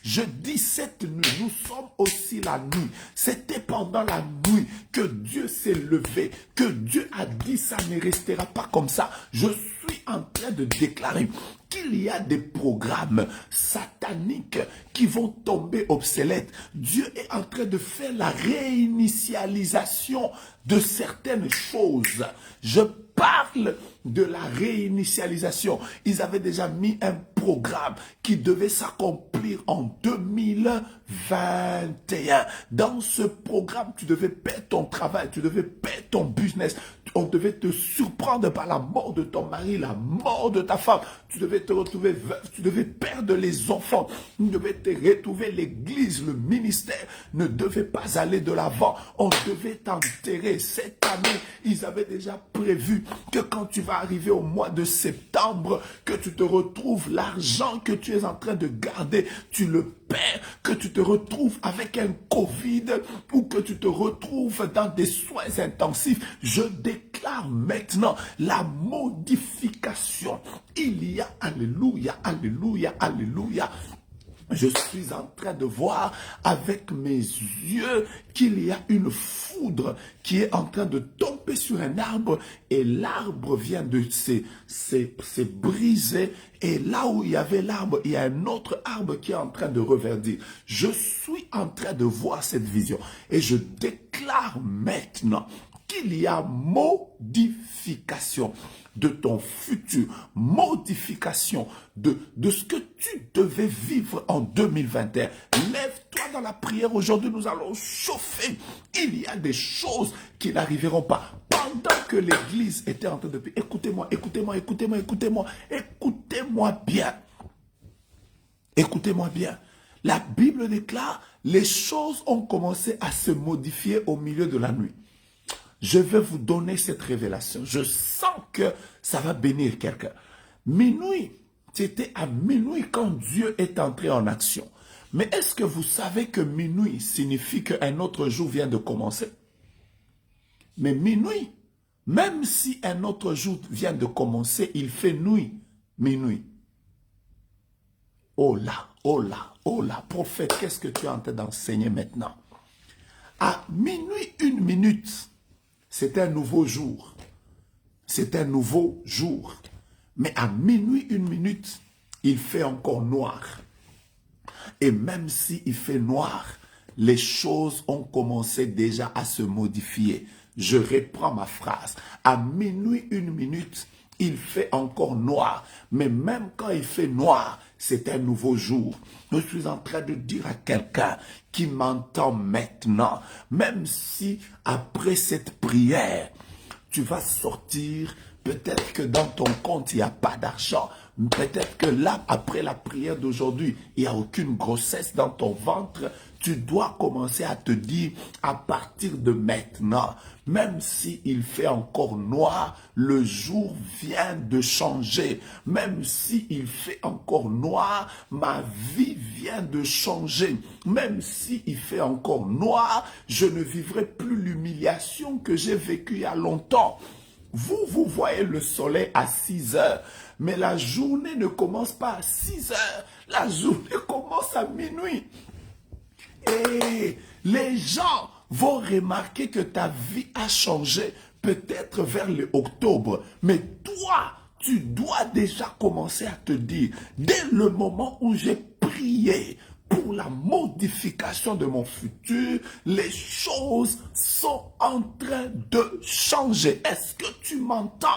Je dis cette nuit, nous sommes aussi la nuit. C'était pendant la nuit que Dieu s'est levé, que Dieu a dit ça ne restera pas comme ça. Je suis en train de déclarer qu'il y a des programmes sataniques qui vont tomber obsolètes. Dieu est en train de faire la réinitialisation de certaines choses. Je parle de la réinitialisation. Ils avaient déjà mis un programme qui devait s'accomplir en 2021. Dans ce programme, tu devais perdre ton travail, tu devais perdre ton business. On devait te surprendre par la mort de ton mari, la mort de ta femme. Tu devais te retrouver veuve, tu devais perdre les enfants. Tu devais te retrouver l'église, le ministère ne devait pas aller de l'avant. On devait t'enterrer. Cette année, ils avaient déjà prévu que quand tu vas arriver au mois de septembre, que tu te retrouves l'argent que tu es en train de garder, tu le perds, que tu te retrouves avec un Covid ou que tu te retrouves dans des soins intensifs. Je déclare maintenant la modification. Il y a, alléluia, alléluia, alléluia. Je suis en train de voir avec mes yeux qu'il y a une foudre qui est en train de tomber sur un arbre et l'arbre vient de se briser et là où il y avait l'arbre, il y a un autre arbre qui est en train de reverdir. Je suis en train de voir cette vision et je déclare maintenant qu'il y a modification de ton futur, modification de ce que tu devais vivre en 2021. Lève-toi dans la prière. Aujourd'hui, nous allons chauffer. Il y a des choses qui n'arriveront pas. Pendant que l'Église était en train de prier, écoutez-moi, écoutez-moi, écoutez-moi, écoutez-moi, écoutez-moi bien. Écoutez-moi bien. La Bible déclare, les choses ont commencé à se modifier au milieu de la nuit. Je vais vous donner cette révélation. Je sens que ça va bénir quelqu'un. Minuit, c'était à minuit quand Dieu est entré en action. Mais est-ce que vous savez que minuit signifie qu'un autre jour vient de commencer? Mais minuit, même si un autre jour vient de commencer, il fait nuit, minuit. Oh là, oh là, oh là, prophète, qu'est-ce que tu es en train d'enseigner maintenant? À minuit, 1 minute, c'est un nouveau jour. C'est un nouveau jour. Mais à minuit, 1 minute, il fait encore noir. Et même s'il fait noir, les choses ont commencé déjà à se modifier. Je reprends ma phrase. À minuit, 1 minute, il fait encore noir. Mais même quand il fait noir, c'est un nouveau jour. Je suis en train de dire à quelqu'un qui m'entend maintenant, même si après cette prière, tu vas sortir Peut-être que dans ton compte, il n'y a pas d'argent. Peut-être que là, après la prière d'aujourd'hui, il n'y a aucune grossesse dans ton ventre. Tu dois commencer à te dire, à partir de maintenant, même s'il fait encore noir, le jour vient de changer. Même s'il fait encore noir, ma vie vient de changer. Même s'il fait encore noir, je ne vivrai plus l'humiliation que j'ai vécue il y a longtemps. Vous voyez le soleil à 6 heures, mais la journée ne commence pas à 6 heures. La journée commence à minuit. Et les gens vont remarquer que ta vie a changé, peut-être vers le octobre. Mais toi, tu dois déjà commencer à te dire, dès le moment où j'ai prié pour la modification de mon futur, les choses sont en train de changer. Est-ce que tu m'entends?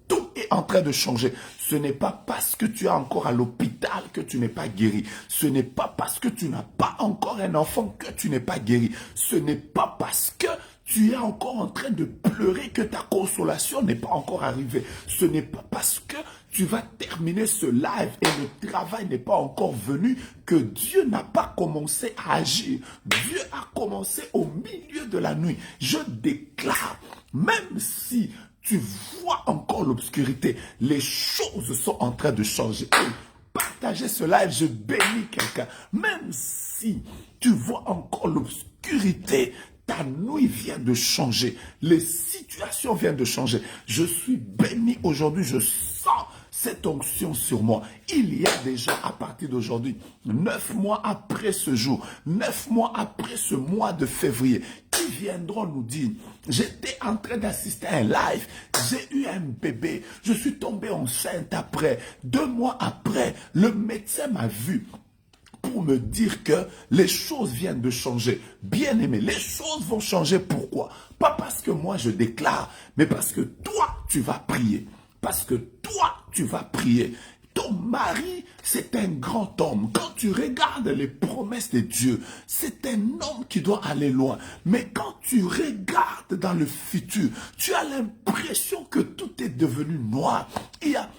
Tout est en train de changer. Ce n'est pas parce que tu es encore à l'hôpital que tu n'es pas guéri. Ce n'est pas parce que tu n'as pas encore un enfant que tu n'es pas guéri. Ce n'est pas parce que tu es encore en train de pleurer que ta consolation n'est pas encore arrivée. Ce n'est pas parce que tu vas terminer ce live et le travail n'est pas encore venu que Dieu n'a pas commencé à agir. Dieu a commencé au milieu de la nuit. Je déclare, même si tu vois encore l'obscurité, les choses sont en train de changer. Et partagez ce live, je bénis quelqu'un. Même si tu vois encore l'obscurité, ta nuit vient de changer. Les situations viennent de changer. Je suis béni aujourd'hui, je sens cette onction sur moi. Il y a déjà à partir d'aujourd'hui, 9 mois après ce jour, 9 mois après ce mois de février, qui viendront nous dire, j'étais en train d'assister à un live, j'ai eu un bébé, je suis tombé enceinte après, 2 mois après, le médecin m'a vu pour me dire que les choses viennent de changer. Bien aimé, les choses vont changer. Pourquoi? Pas parce que moi je déclare, mais parce que toi, tu vas prier. Parce que toi, tu vas prier. Ton mari, c'est un grand homme. Quand tu regardes les promesses de Dieu, c'est un homme qui doit aller loin. Mais quand tu regardes dans le futur, tu as l'impression que tout est devenu noir. Il y a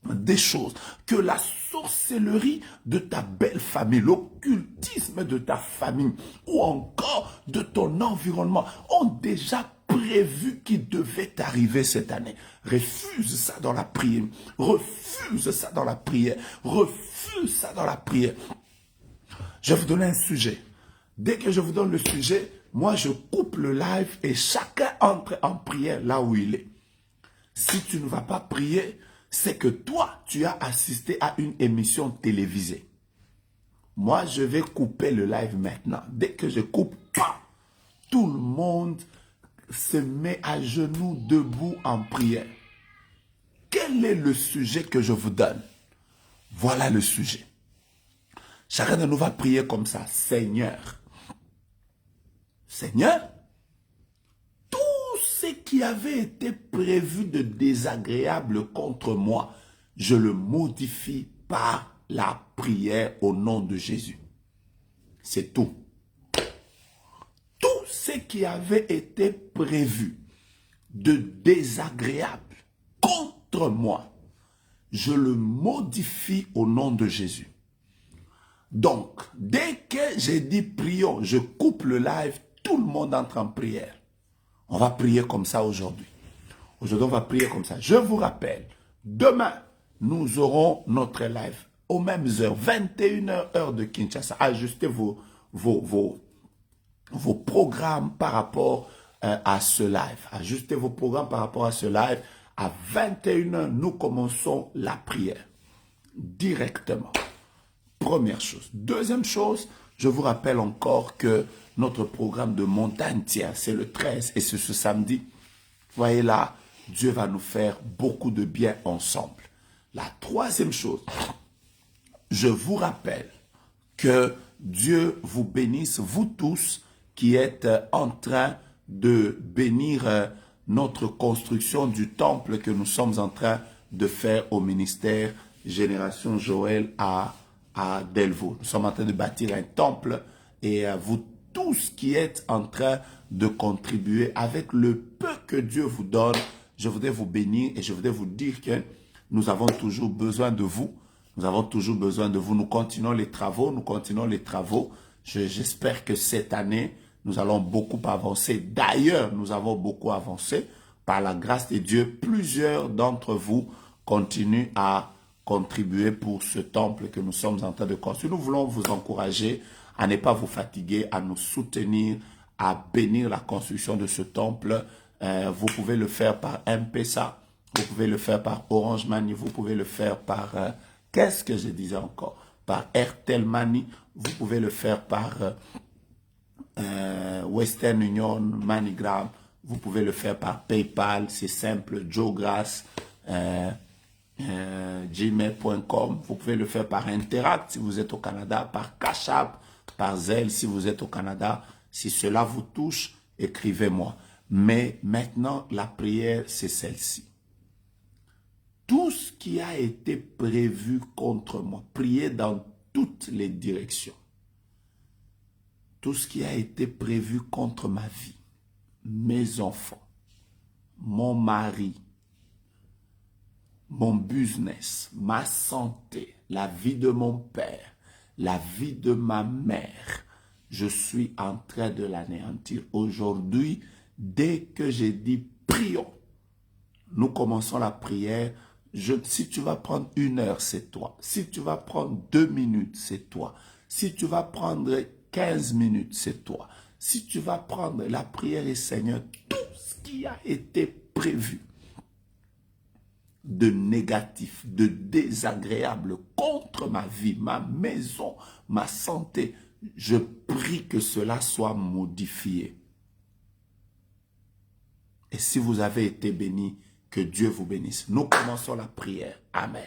des choses que la sorcellerie de ta belle famille, l'occultisme de ta famille ou encore de ton environnement ont déjà prévu qui devait arriver cette année. Refuse ça dans la prière. Refuse ça dans la prière. Refuse ça dans la prière. Je vais vous donner un sujet. Dès que je vous donne le sujet, moi je coupe le live et chacun entre en prière là où il est. Si tu ne vas pas prier, c'est que toi, tu as assisté à une émission télévisée. Moi, je vais couper le live maintenant. Dès que je coupe, tout le monde se met à genoux, debout en prière. Quel est le sujet que je vous donne? Voilà le sujet. Chacun de nous va prier comme ça. Seigneur, Seigneur, tout ce qui avait été prévu de désagréable contre moi, je le modifie par la prière au nom de Jésus. C'est tout. Tout ce qui avait été prévu de désagréable contre moi, je le modifie au nom de Jésus. Donc, dès que j'ai dit prions, je coupe le live, tout le monde entre en prière. On va prier comme ça aujourd'hui. Aujourd'hui, on va prier comme ça. Je vous rappelle, demain, nous aurons notre live aux mêmes heures, 21h heure de Kinshasa. Ajustez vos programmes par rapport à ce live. Ajustez vos programmes par rapport à ce live. À 21h, nous commençons la prière directement. Première chose. Deuxième chose, je vous rappelle encore que notre programme de montagne tient, c'est le 13 et c'est ce samedi. Voyez là, Dieu va nous faire beaucoup de bien ensemble. La troisième chose, je vous rappelle que Dieu vous bénisse, vous tous qui êtes en train de bénir notre construction du temple que nous sommes en train de faire au ministère Génération Joël à Delvaux. Nous sommes en train de bâtir un temple et vous tous qui êtes en train de contribuer avec le peu que Dieu vous donne, je voudrais vous bénir et je voudrais vous dire que nous avons toujours besoin de vous. Nous avons toujours besoin de vous. Nous continuons les travaux, J'espère que cette année, nous allons beaucoup avancer. D'ailleurs, nous avons beaucoup avancé. Par la grâce de Dieu, plusieurs d'entre vous continuent à contribuer pour ce temple que nous sommes en train de construire. Nous voulons vous encourager à ne pas vous fatiguer, à nous soutenir, à bénir la construction de ce temple. Vous pouvez le faire par M-Pesa, vous pouvez le faire par Orange Money, vous pouvez le faire par, qu'est-ce que je disais encore, par Airtel Money, vous pouvez le faire par Western Union, MoneyGram, vous pouvez le faire par PayPal, c'est simple, JoeGrass, gmail.com, vous pouvez le faire par Interact si vous êtes au Canada, par Cash App, par Zelle si vous êtes au Canada. Si cela vous touche, écrivez-moi. Mais maintenant, la prière, c'est celle-ci. Tout ce qui a été prévu contre moi, priez dans toutes les directions. Tout ce qui a été prévu contre ma vie, mes enfants, mon mari, mon business, ma santé, la vie de mon père, la vie de ma mère, je suis en train de l'anéantir. Aujourd'hui, dès que j'ai dit prions, nous commençons la prière. Si tu vas prendre 1 heure, c'est toi. Si tu vas prendre 2 minutes, c'est toi. Si tu vas prendre 15 minutes, c'est toi. Si tu vas prendre la prière et Seigneur, tout ce qui a été prévu de négatif, de désagréable contre ma vie, ma maison, ma santé, je prie que cela soit modifié. Et si vous avez été béni, que Dieu vous bénisse. Nous commençons la prière. Amen.